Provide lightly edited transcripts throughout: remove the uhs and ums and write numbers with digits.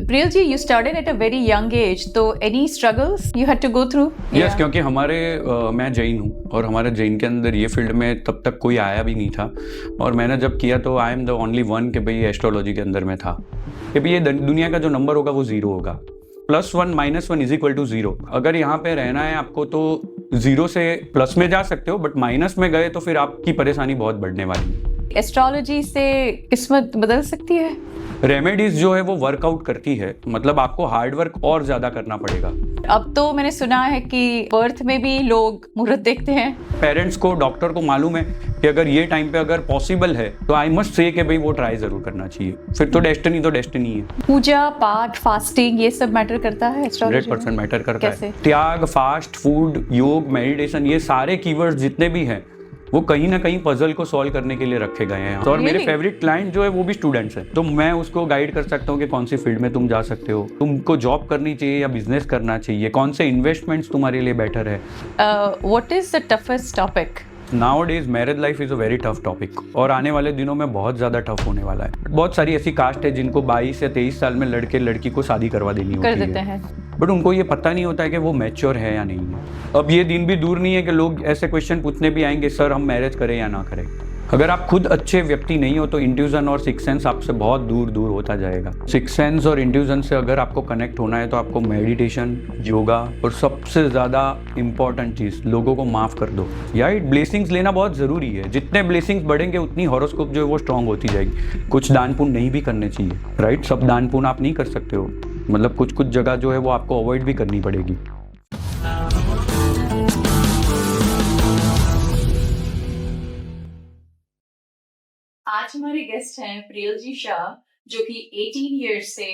Priyal ji, you started at a very young age, so any struggles you had to go through? Yes क्योंकि मैं जैन हूँ और हमारे जैन के अंदर ये फील्ड में तब तक कोई आया भी नहीं था। और मैंने जब किया तो I am the only one कि भाई एस्ट्रोलॉजी के अंदर में था कि भाई ये दुनिया का जो नंबर होगा वो 0 होगा, +1 -1 इज इक्वल टू 0। अगर यहाँ पे रहना है आपको तो 0 से प्लस में जा सकते हो, बट माइनस में गए तो फिर आपकी परेशानी बहुत बढ़ने वाली है। एस्ट्रोलॉजी से किस्मत बदल सकती है? रेमेडीज जो है वो वर्कआउट करती है, मतलब आपको हार्ड वर्क और ज्यादा करना पड़ेगा। अब तो मैंने सुना है कि बर्थ में भी लोग मुहूर्त देखते हैं। पेरेंट्स को, डॉक्टर को मालूम है कि अगर ये टाइम पे अगर पॉसिबल है तो आई मस्ट से कि भाई वो ट्राई जरूर करना चाहिए। फिर तो डेस्टिनी है। पूजा पाठ, फास्टिंग, ये सब मैटर करता है एस्ट्रोलॉजी में? 100% मैटर करता कैसे? है। त्याग, फास्ट, फूड, योग, मेडिटेशन, ये सारे कीवर्ड्स जितने भी हैं वो कहीं ना कहीं पजल को सॉल्व करने के लिए रखे गए हैं। और मेरे फेवरेट क्लाइंट जो है वो भी स्टूडेंट्स हैं, तो मैं उसको गाइड कर सकता हूँ कि कौन सी फील्ड में तुम जा सकते हो, तुमको जॉब करनी चाहिए या बिजनेस करना चाहिए, कौन से इन्वेस्टमेंट्स तुम्हारे लिए बेटर है। What is the toughest topic? Nowadays marriage life is a very tough topic, और आने वाले दिनों में बहुत ज्यादा टफ होने वाला है। बहुत सारी ऐसी कास्ट है जिनको 22 या 23 साल में लड़के लड़की को शादी करवा देनी होती है, कर देते हैं, बट उनको ये पता नहीं होता है कि वो मैच्योर है या नहीं है। अब ये दिन भी दूर नहीं है कि लोग ऐसे क्वेश्चन पूछने भी आएंगे, सर हम मैरिज करें या ना करें। अगर आप खुद अच्छे व्यक्ति नहीं हो तो इंट्यूजन और सिक्स सेंस आपसे बहुत दूर दूर होता जाएगा। सिक्स सेंस और इंट्यूजन से अगर आपको कनेक्ट होना है तो आपको मेडिटेशन, योगा, और सबसे ज़्यादा इम्पॉर्टेंट चीज़, लोगों को माफ़ कर दो। यार ब्लेसिंग्स लेना बहुत ज़रूरी है। जितने ब्लेसिंग्स बढ़ेंगे उतनी हॉरोस्कोप जो है वो स्ट्रांग होती जाएगी। कुछ दान पुण्य नहीं भी करने चाहिए, राइट? सब दान पुण्य आप नहीं कर सकते हो, मतलब कुछ जगह जो है वो आपको अवॉइड भी करनी पड़ेगी। आज हमारे गेस्ट हैं प्रियल जी शाह, जो कि 18 इयर्स से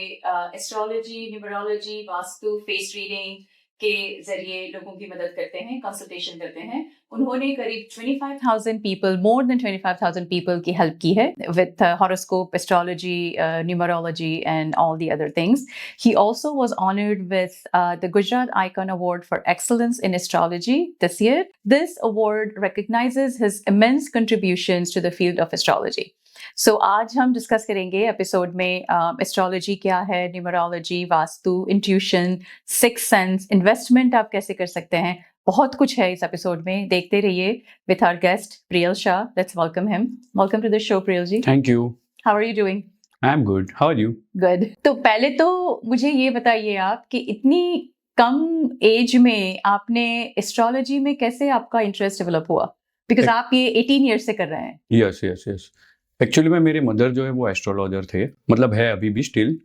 astrology, numerology, vastu, face reading के जरिए लोगों की मदद करते हैं, कंसल्टेशन करते हैं। उन्होंने करीब 25,000 पीपल, मोर देन 25,000 पीपल की हेल्प की है with horoscope, astrology, numerology and all the other things. He also was honored with the Gujarat Icon Award for Excellence in Astrology this year. This award recognizes his immense contributions to the field of astrology. So आज हम discuss करेंगे episode में astrology क्या है, numerology, vastu, intuition, six sense, investment आप कैसे कर सकते हैं। बहुत कुछ है इस एपिसोड में, देखते रहिए with our guest Priyal Shah. Let's welcome him. Welcome to the show Priyal ji. Thank you. How are you doing? I am good, how are you? Good. तो पहले तो मुझे ये बताइए आप कि इतनी कम एज में आपने एस्ट्रोलॉजी में कैसे आपका इंटरेस्ट डेवलप हुआ? बिकॉज आप ये 18 ईयर्स से कर रहे हैं। यस एक्चुअली में मेरे मदर जो है वो एस्ट्रोलॉजर थे, मतलब है अभी भी स्टिल।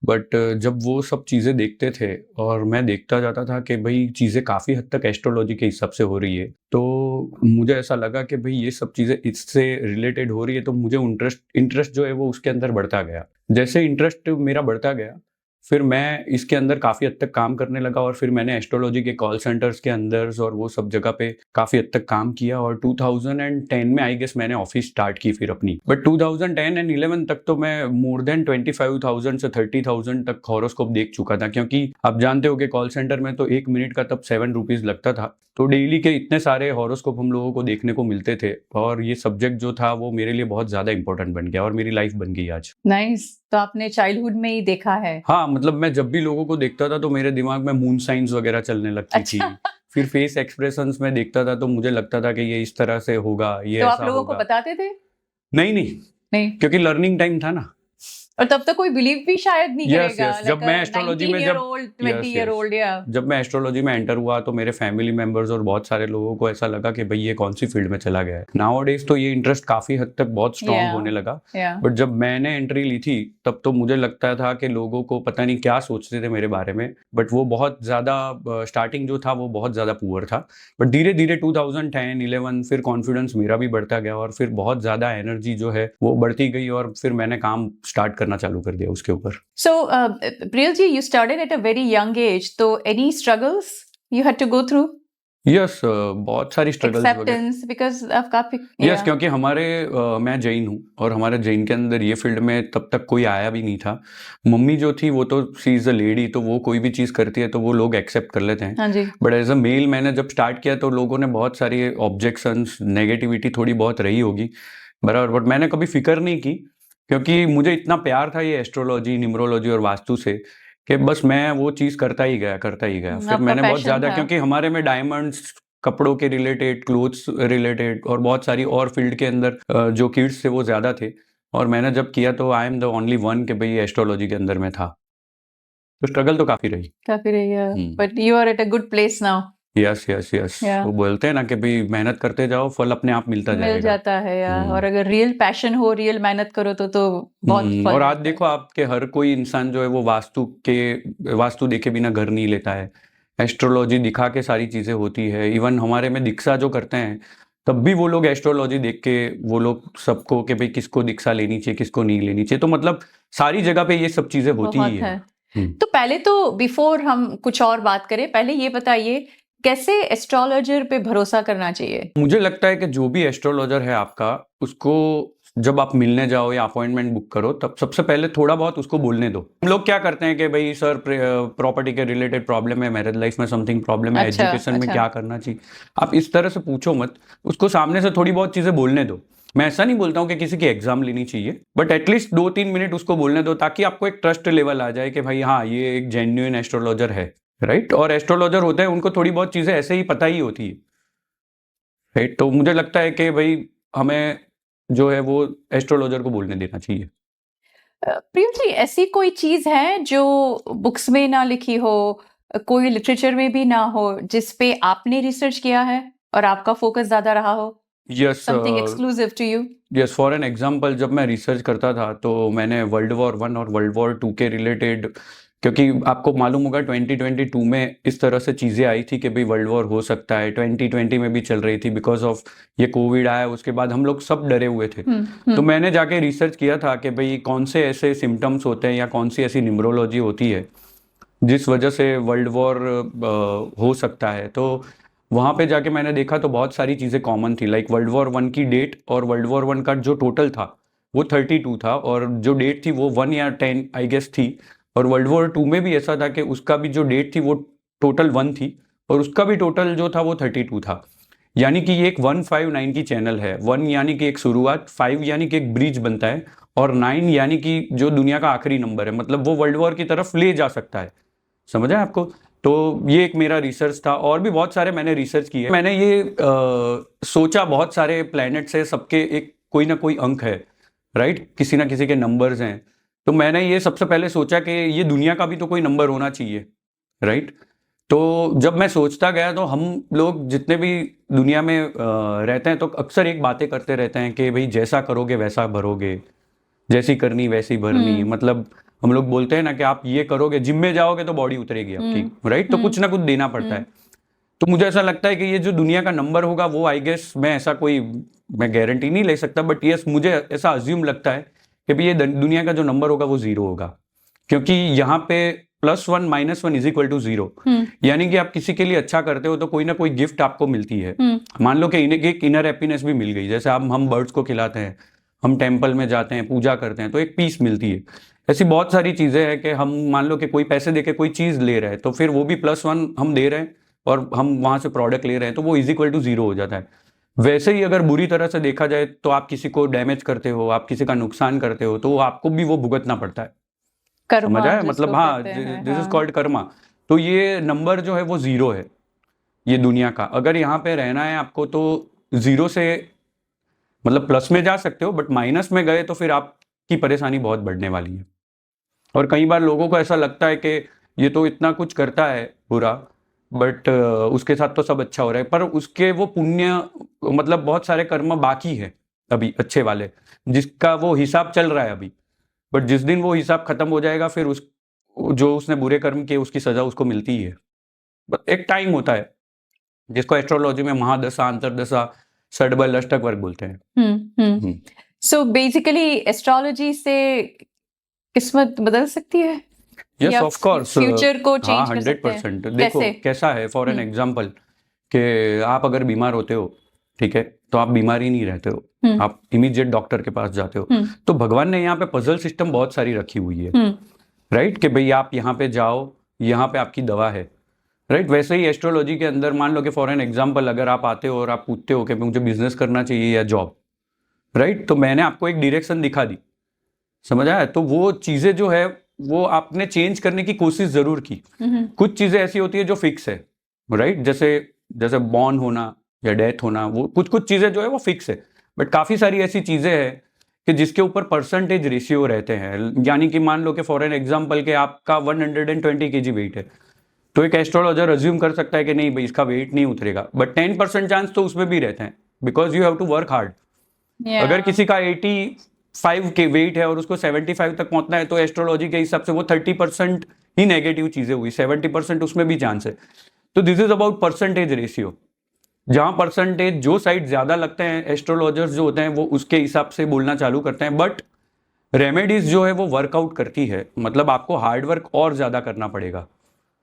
बट जब वो सब चीज़ें देखते थे और मैं देखता जाता था कि भाई चीज़ें काफ़ी हद तक एस्ट्रोलॉजी के हिसाब से हो रही है, तो मुझे ऐसा लगा कि भाई ये सब चीज़ें इससे रिलेटेड हो रही है, तो मुझे इंटरेस्ट जो है वो उसके अंदर बढ़ता गया। जैसे इंटरेस्ट मेरा बढ़ता गया, फिर मैं इसके अंदर काफ़ी हद तक काम करने लगा, और फिर मैंने एस्ट्रोलॉजी के कॉल सेंटर्स के अंदर और वो सब जगह पे काफ़ी हद तक काम किया। और 2010 में आई गेस मैंने ऑफिस स्टार्ट की फिर अपनी। बट 2010 एंड 11 तक तो मैं मोर देन 25,000 से 30,000 तक हॉरोस्कोप देख चुका था, क्योंकि आप जानते हो कि कॉल सेंटर में तो 1 मिनट का तब 7 रुपीज़ लगता था। तो डेली के इतने सारे हॉरोस्कोप हम लोगों को देखने को मिलते थे, और ये सब्जेक्ट जो था वो मेरे लिए बहुत ज़्यादा इंपॉर्टेंट बन गया और मेरी लाइफ बन गई आज। नाइस। तो आपने चाइल्डहुड में ही देखा है? हाँ, मतलब मैं जब भी लोगों को देखता था तो मेरे दिमाग में मून साइंस वगैरह चलने लगती थी। फिर फेस एक्सप्रेशंस में देखता था तो मुझे लगता था कि ये इस तरह से होगा, ये तो ऐसा आप लोगों होगा। को बताते थे? नहीं, क्योंकि लर्निंग टाइम था ना। और तब तक कोई बिलीव भी शायद नहीं करेगा। जब मैं एस्ट्रोलॉजी में जब मैं एस्ट्रोलॉजी में एंटर हुआ तो मेरे फैमिली मेंबर्स और बहुत सारे लोगों को ऐसा लगा कि भाई ये कौन सी फील्ड में चला गया है। नाउअडेज तो ये इंटरेस्ट काफी हद तक बहुत स्ट्रांग होने लगा। बट जब मैंने एंट्री ली थी तब तो मुझे लगता था कि लोगों को पता नहीं क्या सोचते थे मेरे बारे में, बट वो बहुत ज्यादा स्टार्टिंग जो था वो बहुत ज्यादा पुअर था। बट धीरे धीरे 2010-11 फिर कॉन्फिडेंस मेरा भी बढ़ता गया, और फिर बहुत ज्यादा एनर्जी जो है वो बढ़ती गई, और फिर मैंने काम स्टार्ट करना चालू कर दिया उसके ऊपर। So, Priyal ji, you started at a very young age. So, any struggles you had to go through? Yes, बहुत सारी स्ट्रगल्स Acceptance because of काफी। यस क्योंकि मैं जैन हूँ और हमारे जैन के अंदर ये फील्ड में तब तक कोई आया भी नहीं था। मम्मी जो थी वो तो शी इज अ लेडी, तो वो कोई भी चीज़ करती है तो वो लोग एक्सेप्ट कर लेते हैं। हाँ जी। बट एज अ मेल मैंने जब स्टार्ट किया तो लोगों ने बहुत सारी ऑब्जेक्शंस, नेगेटिविटी थोड़ी बहुत रही होगी बराबर, बट मैंने कभी फिक्र नहीं की। क्योंकि मुझे इतना प्यार था ये एस्ट्रोलॉजी, न्यूमरोलॉजी और वास्तु से कि बस मैं वो चीज़ करता ही गया। फिर आपका मैंने बहुत पैशन ज़्यादा, था। क्योंकि हमारे में डायमंड्स, कपड़ों के रिलेटेड, क्लोथ्स रिलेटेड और बहुत सारी और फील्ड के अंदर जो किड्स थे वो ज़्यादा थे, और मैंने जब किया तो I am the only one कि भई एस्ट्रोलॉजी के अंदर मैं था। तो स्ट्रगल तो काफ़ी रही। काफी रही है, हुँ। But you are at a good place now. Yes, yes, yes. या वो बोलते हैं ना कि भई मेहनत करते जाओ, फल अपने आप मिलता मिल जाएगा। जाता है या, और हुँ। अगर रियल पैशन हो, रियल मेहनत करो तो बहुत फल और आज मिलता है। देखो आपके हर कोई इंसान जो है वो वास्तु देखे बिना घर नहीं लेता है। एस्ट्रोलॉजी दिखा के सारी चीज़ें होती है। इवन हमारे में दीक्षा जो करते हैं, तब भी वो लोग एस्ट्रोलॉजी देख के वो लोग सबको कि भई किसको दीक्षा लेनी चाहिए, किसको नहीं लेनी चाहिए। तो मतलब सारी जगह पे ये सब चीज़ें होती ही बहुत है। हुँ। तो पहले तो बिफोर हम कुछ और बात करें, पहले ये बताइए कैसे एस्ट्रोलॉजर पे भरोसा करना चाहिए? मुझे लगता है कि जो भी एस्ट्रोलॉजर है आपका, उसको जब आप मिलने जाओ या अपॉइंटमेंट बुक करो, तब सबसे पहले थोड़ा बहुत उसको बोलने दो। हम लोग क्या करते हैं कि भई सर प्रॉपर्टी के रिलेटेड प्रॉब्लम है, मैरिज लाइफ में समथिंग प्रॉब्लम है, अच्छा, एजुकेशन में अच्छा। क्या करना चाहिए। आप इस तरह से पूछो मत, उसको सामने से थोड़ी बहुत चीज़ें बोलने दो। मैं ऐसा नहीं बोलता हूँ कि किसी की एग्ज़ाम लेनी चाहिए, बट एटलीस्ट 2-3 मिनट उसको बोलने दो, ताकि आपको एक ट्रस्ट लेवल आ जाए कि भाई हाँ, ये एक जेन्युइन एस्ट्रोलॉजर है, राइट? और एस्ट्रोलॉजर होते हैं, उनको थोड़ी बहुत चीज़ें ऐसे ही पता ही होती है। राइट, तो मुझे लगता है कि भाई हमें जो है वो एस्ट्रोलॉजर को बोलने देना चाहिए। प्रिय जी, ऐसी कोई चीज है जो बुक्स में ना लिखी हो, कोई लिटरेचर में भी ना हो, जिस पे आपने रिसर्च किया है और आपका फोकस ज्यादा रहा हो? Yes, something exclusive to you? Yes, for an example, जब मैं रिसर्च करता था तो मैंने वर्ल्ड वॉर वन और वर्ल्ड वॉर टू के रिलेटेड, क्योंकि आपको मालूम होगा 2022 में इस तरह से चीज़ें आई थी कि भाई वर्ल्ड वॉर हो सकता है। 2020 में भी चल रही थी, बिकॉज ऑफ ये कोविड आया, उसके बाद हम लोग सब डरे हुए थे। तो मैंने जाके रिसर्च किया था कि भाई कौन से ऐसे सिम्टम्स होते हैं या कौन सी ऐसी न्यूमरोलॉजी होती है जिस वजह से वर्ल्ड वॉर हो सकता है। तो वहाँ पे जाके मैंने देखा तो बहुत सारी चीज़ें कॉमन थी, लाइक वर्ल्ड वॉर वन की डेट और वर्ल्ड वॉर वन का जो टोटल था वो 32 था, और जो डेट थी वो 1 या 10 आई गेस थी। और वर्ल्ड वॉर टू में भी ऐसा था कि उसका भी जो डेट थी वो टोटल 1 थी, और उसका भी टोटल जो था वो 32 था। यानी कि ये एक 159 की चैनल है। 1 यानी कि एक शुरुआत, 5 यानी कि एक ब्रिज बनता है, और 9 यानी कि जो दुनिया का आखिरी नंबर है, मतलब वो वर्ल्ड वॉर की तरफ ले जा सकता है। समझ आया आपको? तो ये एक मेरा रिसर्च था, और भी बहुत सारे मैंने रिसर्च किए। मैंने ये सोचा, बहुत सारे प्लैनेट्स है, सबके एक कोई ना कोई अंक है, राइट? किसी ना किसी के नंबर्स हैं। तो मैंने ये सबसे पहले सोचा कि ये दुनिया का भी तो कोई नंबर होना चाहिए, राइट? तो जब मैं सोचता गया तो हम लोग जितने भी दुनिया में रहते हैं तो अक्सर एक बातें करते रहते हैं कि भाई जैसा करोगे वैसा भरोगे, जैसी करनी वैसी भरनी। मतलब हम लोग बोलते हैं ना कि आप ये करोगे, जिम में जाओगे तो बॉडी उतरेगी आपकी, राइट? तो कुछ ना कुछ देना पड़ता है। तो मुझे ऐसा लगता है कि ये जो दुनिया का नंबर होगा वो आई गेस, मैं ऐसा कोई मैं गारंटी नहीं ले सकता, बट यस मुझे ऐसा अज्यूम लगता है कि भाई ये दुनिया का जो नंबर होगा वो 0 होगा, क्योंकि यहाँ पे +1 -1 इज इक्वल टू 0। यानी कि आप किसी के लिए अच्छा करते हो तो कोई ना कोई गिफ्ट आपको मिलती है। मान लो कि एक इनर हैप्पीनेस भी मिल गई, जैसे हम बर्ड्स को खिलाते हैं, हम टेम्पल में जाते हैं, पूजा करते हैं, तो एक पीस मिलती है। ऐसी बहुत सारी चीजें हैं कि हम मान लो कि कोई पैसे देके कोई चीज ले रहे हैं, तो फिर वो भी +1 हम दे रहे हैं और हम वहां से प्रोडक्ट ले रहे हैं, तो वो इज इक्वल टू 0 हो जाता है। वैसे ही अगर बुरी तरह से देखा जाए तो आप किसी को डैमेज करते हो, आप किसी का नुकसान करते हो, तो आपको भी वो भुगतना पड़ता है। समझ कर्मा आया? जिसको मतलब हाँ, कहते हैं, दिस इज हाँ। कॉल्ड कर्मा। तो ये नंबर जो है वो 0 है, ये दुनिया का। अगर यहाँ पे रहना है आपको तो 0 से मतलब प्लस में जा सकते हो, बट माइनस में गए तो फिर आपकी परेशानी बहुत बढ़ने वाली है। और कई बार लोगों को ऐसा लगता है कि ये तो इतना कुछ करता है बुरा, बट उसके साथ तो सब अच्छा हो रहा है, पर उसके वो पुण्य, मतलब बहुत सारे कर्म बाकी है अभी अच्छे वाले, जिसका वो हिसाब चल रहा है अभी। बट जिस दिन वो हिसाब खत्म हो जाएगा, फिर उस जो उसने बुरे कर्म किए उसकी सजा उसको मिलती ही है। बट एक टाइम होता है जिसको एस्ट्रोलॉजी में महादशा, अंतरदशा, षडबल, अष्टक वर्ग बोलते हैं। सो बेसिकली एस्ट्रोलॉजी से किस्मत बदल सकती है यस या ऑफ कोर्स, फ्यूचर को हाँ चेंज कर सकते हैं? 100%। देखो कैसे? कैसा है, फॉर एन एग्जाम्पल, कि आप अगर बीमार होते हो, ठीक है, तो आप बीमार ही नहीं रहते हो, आप इमीडिएट डॉक्टर के पास जाते हो। तो भगवान ने यहाँ पे पजल सिस्टम बहुत सारी रखी हुई है, राइट? कि भाई आप यहाँ पे जाओ, यहाँ पे आपकी दवा है, राइट? वैसे ही एस्ट्रोलॉजी के अंदर मान लो कि फॉर एन एग्जाम्पल अगर आप आते हो और आप पूछते हो कि मुझे बिजनेस करना चाहिए या जॉब, राइट? तो मैंने आपको एक डायरेक्शन दिखा दी, समझ आया? तो वो चीजें जो है वो आपने चेंज करने की कोशिश जरूर की। कुछ चीजें ऐसी होती है जो फिक्स है, राइट? जैसे जैसे बॉर्न होना या डेथ होना, वो कुछ कुछ चीजें जो है वो फिक्स है। बट काफी सारी ऐसी चीजें हैं कि जिसके ऊपर परसेंटेज रेशियो रहते हैं। यानी कि मान लो कि फॉर एन एग्जाम्पल के आपका 120 kg वेट है, तो एक एस्ट्रोलॉजर अज्यूम कर सकता है कि नहीं भाई इसका वेट नहीं उतरेगा, बट 10% चांस तो उसमें भी रहते हैं, because you have to work hard. अगर किसी का 85 के वेट है और उसको 75 तक पहुंचना है, तो एस्ट्रोलॉजी के हिसाब से वो 30% ही नेगेटिव चीजें हुई, 70% उसमें भी चांस है। तो this is about percentage ratio. जहां परसेंटेज जो साइड ज्यादा लगते हैं, एस्ट्रोलॉजर्स जो होते हैं वो उसके हिसाब से बोलना चालू करते हैं। बट रेमेडीज जो है वो वर्कआउट करती है, मतलब आपको हार्डवर्क और ज्यादा करना पड़ेगा,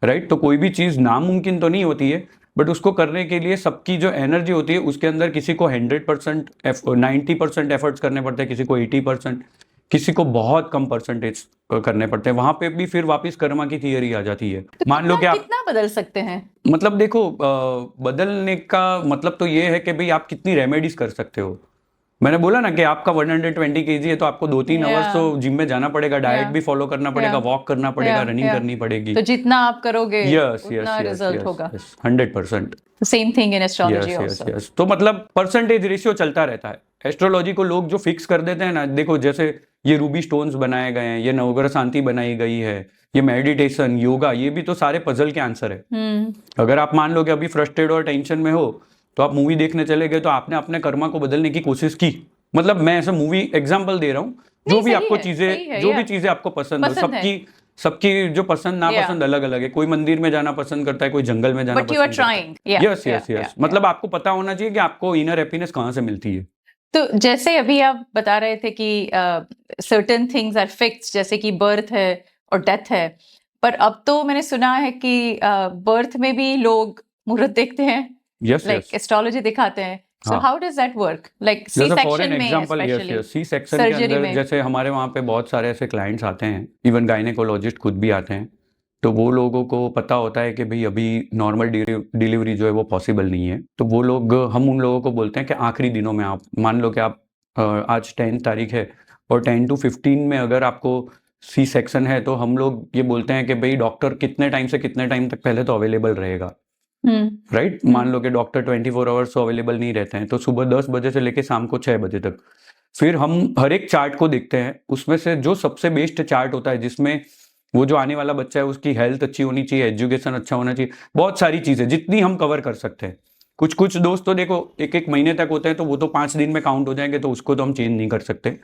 राइट? तो कोई भी चीज नामुमकिन तो नहीं होती है, बट उसको करने के लिए सबकी जो एनर्जी होती है उसके अंदर किसी को 100%, 90% एफर्ट्स करने पड़ते हैं, किसी को 80%, किसी को बहुत कम परसेंटेज करने पड़ते हैं। वहां पे भी फिर वापस कर्मा की थियरी आ जाती है। तो मान लो कि आप कितना बदल सकते हैं? मतलब देखो, बदलने का मतलब तो ये है कि भाई आप कितनी रेमेडीज कर सकते हो। मैंने बोला ना कि आपका 120 kg है तो आपको 2-3 आवर्स तो जिम में जाना पड़ेगा, डाइट भी फॉलो करना पड़ेगा, वॉक करना पड़ेगा, रनिंग करनी पड़ेगी। तो जितना आप करोगे यस उतना रिजल्ट होगा। 100%। Same thing in astrology yes also. Yes. तो मतलब परसेंटेज रेशियो चलता रहता है। एस्ट्रोलॉजी को लोग जो फिक्स कर देते हैं ना, देखो जैसे ये रूबी स्टोन्स बनाए गए हैं, ये नवग्रह शांति बनाई गई है, ये मेडिटेशन, योगा, ये भी तो सारे पजल के आंसर है। अगर आप मान लो कि अभी फ्रस्ट्रेटेड और टेंशन में हो, तो आप मूवी देखने चले गए, तो आपने अपने कर्मा को बदलने की कोशिश की। मतलब मैं ऐसा मूवी एग्जांपल दे रहा हूँ, जो भी आपको चीजें, जो भी चीजें आपको पसंद हो, सबकी जो पसंद नापसंद अलग अलग है। कोई मंदिर में जाना पसंद करता है, कोई जंगल में जाना बट यू आर पसंद करता है। ट्राइंग। Yes yes yes. मतलब आपको पता होना चाहिए कि आपको इनर हैप्पीनेस कहाँ से मिलती है। तो जैसे अभी आप बता रहे थे कि सर्टेन थिंग्स आर फिक्स्ड, जैसे कि बर्थ है और डेथ है, पर अब तो मैंने सुना है कि बर्थ में भी लोग मुहूर्त देखते हैं, यस लाइक यस। एस्ट्रोलॉजी दिखाते हैं। सो हाँ। How does that work? Like C जैसे फॉर सेक्शन एन में example, yes especially yes, C section के सर्जरी अंदर में। जैसे हमारे वहाँ पे बहुत सारे ऐसे क्लाइंट्स आते हैं, इवन गायनेकोलॉजिस्ट खुद भी आते हैं। तो वो लोगों को पता होता है कि भाई अभी नॉर्मल डिलीवरी जो है वो पॉसिबल नहीं है। तो वो लोग, हम उन लोगों को बोलते हैं कि आखिरी दिनों में आप मान लो कि आप आज 10 तारीख है और 10 to 15 में अगर आपको सी सेक्शन है, तो हम लोग ये बोलते हैं कि भाई डॉक्टर कितने टाइम से कितने टाइम तक पहले तो अवेलेबल रहेगा, राइट? मान लो कि डॉक्टर 24 आवर्स तो अवेलेबल नहीं रहते हैं, तो सुबह 10 बजे से लेके शाम को 6 बजे तक। फिर हम हर एक चार्ट को देखते हैं, उसमें से जो सबसे बेस्ट चार्ट होता है, जिसमें वो जो आने वाला बच्चा है उसकी हेल्थ अच्छी होनी चाहिए, एजुकेशन अच्छा होना चाहिए, बहुत सारी चीजें जितनी हम कवर कर सकते हैं। कुछ कुछ दोस्त तो देखो एक एक महीने तक होते हैं, तो वो तो 5 दिन में काउंट हो जाएंगे, तो उसको तो हम चेंज नहीं कर सकते।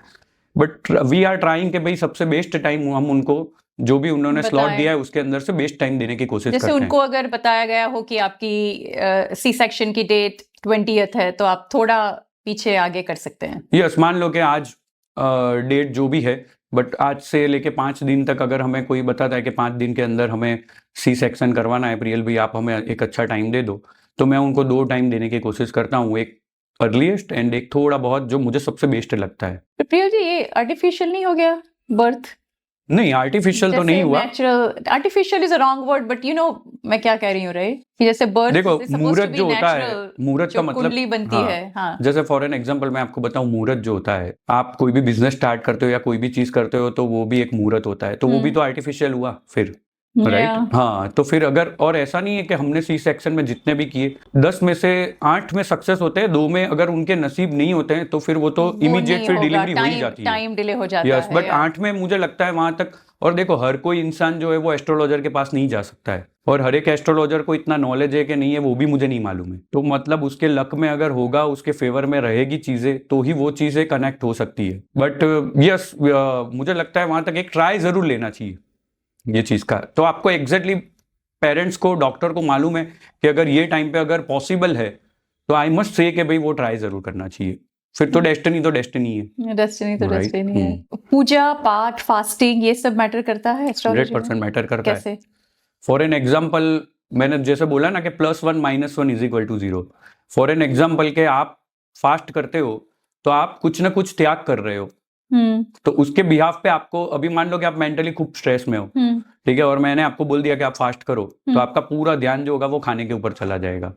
बट वी आर ट्राइंग कि भाई सबसे बेस्ट टाइम हम उनको, जो भी उन्होंने स्लॉट दिया है उसके अंदर से बेस्ट टाइम देने की कोशिश करते जैसे हैं। उनको अगर बताया गया हो कि आपकी सी सेक्शन की डेट 20th है, तो आप थोड़ा पीछे आगे कर सकते हैं। यस, मान लो कि आज डेट जो भी है, बट आज से लेके 5 दिन तक अगर हमें कोई बताता है कि 5 दिन के अंदर हमें सी सेक्शन करवाना है, प्रियल भी आप हमें एक अच्छा टाइम दे दो, तो मैं उनको 2 टाइम देने की कोशिश करता हूँ, एक अर्लीस्ट एंड एक थोड़ा बहुत जो मुझे सबसे बेस्ट लगता है। तो प्रियल जी, ये आर्टिफिशियल नहीं हो गया बर्थ? नहीं, आर्टिफिशियल तो नहीं हुआ। Natural, artificial is a wrong word, but you know मैं क्या कह रही हूँ, राइट? कि जैसे बर्थ, देखो मुहूर्त जो होता है, मुहूर्त का मतलब कुंडली बनती हाँ, है। हाँ। जैसे फॉर एन एग्जांपल मैं आपको बताऊं, मुहूर्त जो होता है, आप कोई भी बिजनेस स्टार्ट करते हो या कोई भी चीज करते हो, तो वो भी एक मुहूर्त होता है, तो वो भी तो आर्टिफिशियल हुआ फिर, राइट? हाँ, तो फिर अगर, और ऐसा नहीं है कि हमने सी सेक्शन में जितने भी किए 10 में से 8 में सक्सेस होते हैं, 2 में अगर उनके नसीब नहीं होते हैं, तो फिर वो तो इमीडिएट फिर डिलीवरी हो ही जाती है, टाइम डिले हो जाता यस। है। बट 8 में मुझे लगता है वहां तक, और देखो हर कोई इंसान जो है वो एस्ट्रोलॉजर के पास नहीं जा सकता है, और हर एक एस्ट्रोलॉजर को इतना नॉलेज है कि नहीं है वो भी मुझे नहीं मालूम है। तो मतलब उसके लक में अगर होगा, उसके फेवर में रहेगी चीजें, तो ही वो चीजें कनेक्ट हो सकती है। बट यस, मुझे लगता है वहां तक एक ट्राई जरूर लेना चाहिए ये चीज का। तो आपको एग्जैक्टली पेरेंट्स को, डॉक्टर को मालूम है कि अगर ये टाइम पे अगर पॉसिबल है, तो आई मस्ट से कि भाई वो ट्राई जरूर करना चाहिए। फिर तो डेस्टिनी तो डेस्टिनी है, डेस्टिनी तो Right. डेस्टिनी है। पूजा पाठ, फास्टिंग, ये सब मैटर करता है एस्ट्रोलॉजी में? 100% मैटर करता है। कैसे? फॉर एन एग्जाम्पल, मैंने जैसे बोला ना कि +1 -1 = 0। फॉर एन एग्जाम्पल के आप फास्ट करते हो, तो आप कुछ ना कुछ त्याग कर रहे हो, तो उसके बिहाफ पे आपको, अभी मान लो कि आप मेंटली खूब स्ट्रेस में हो, ठीक है, और मैंने आपको बोल दिया कि आप फास्ट करो, तो आपका पूरा ध्यान जो होगा वो खाने के ऊपर चला जाएगा।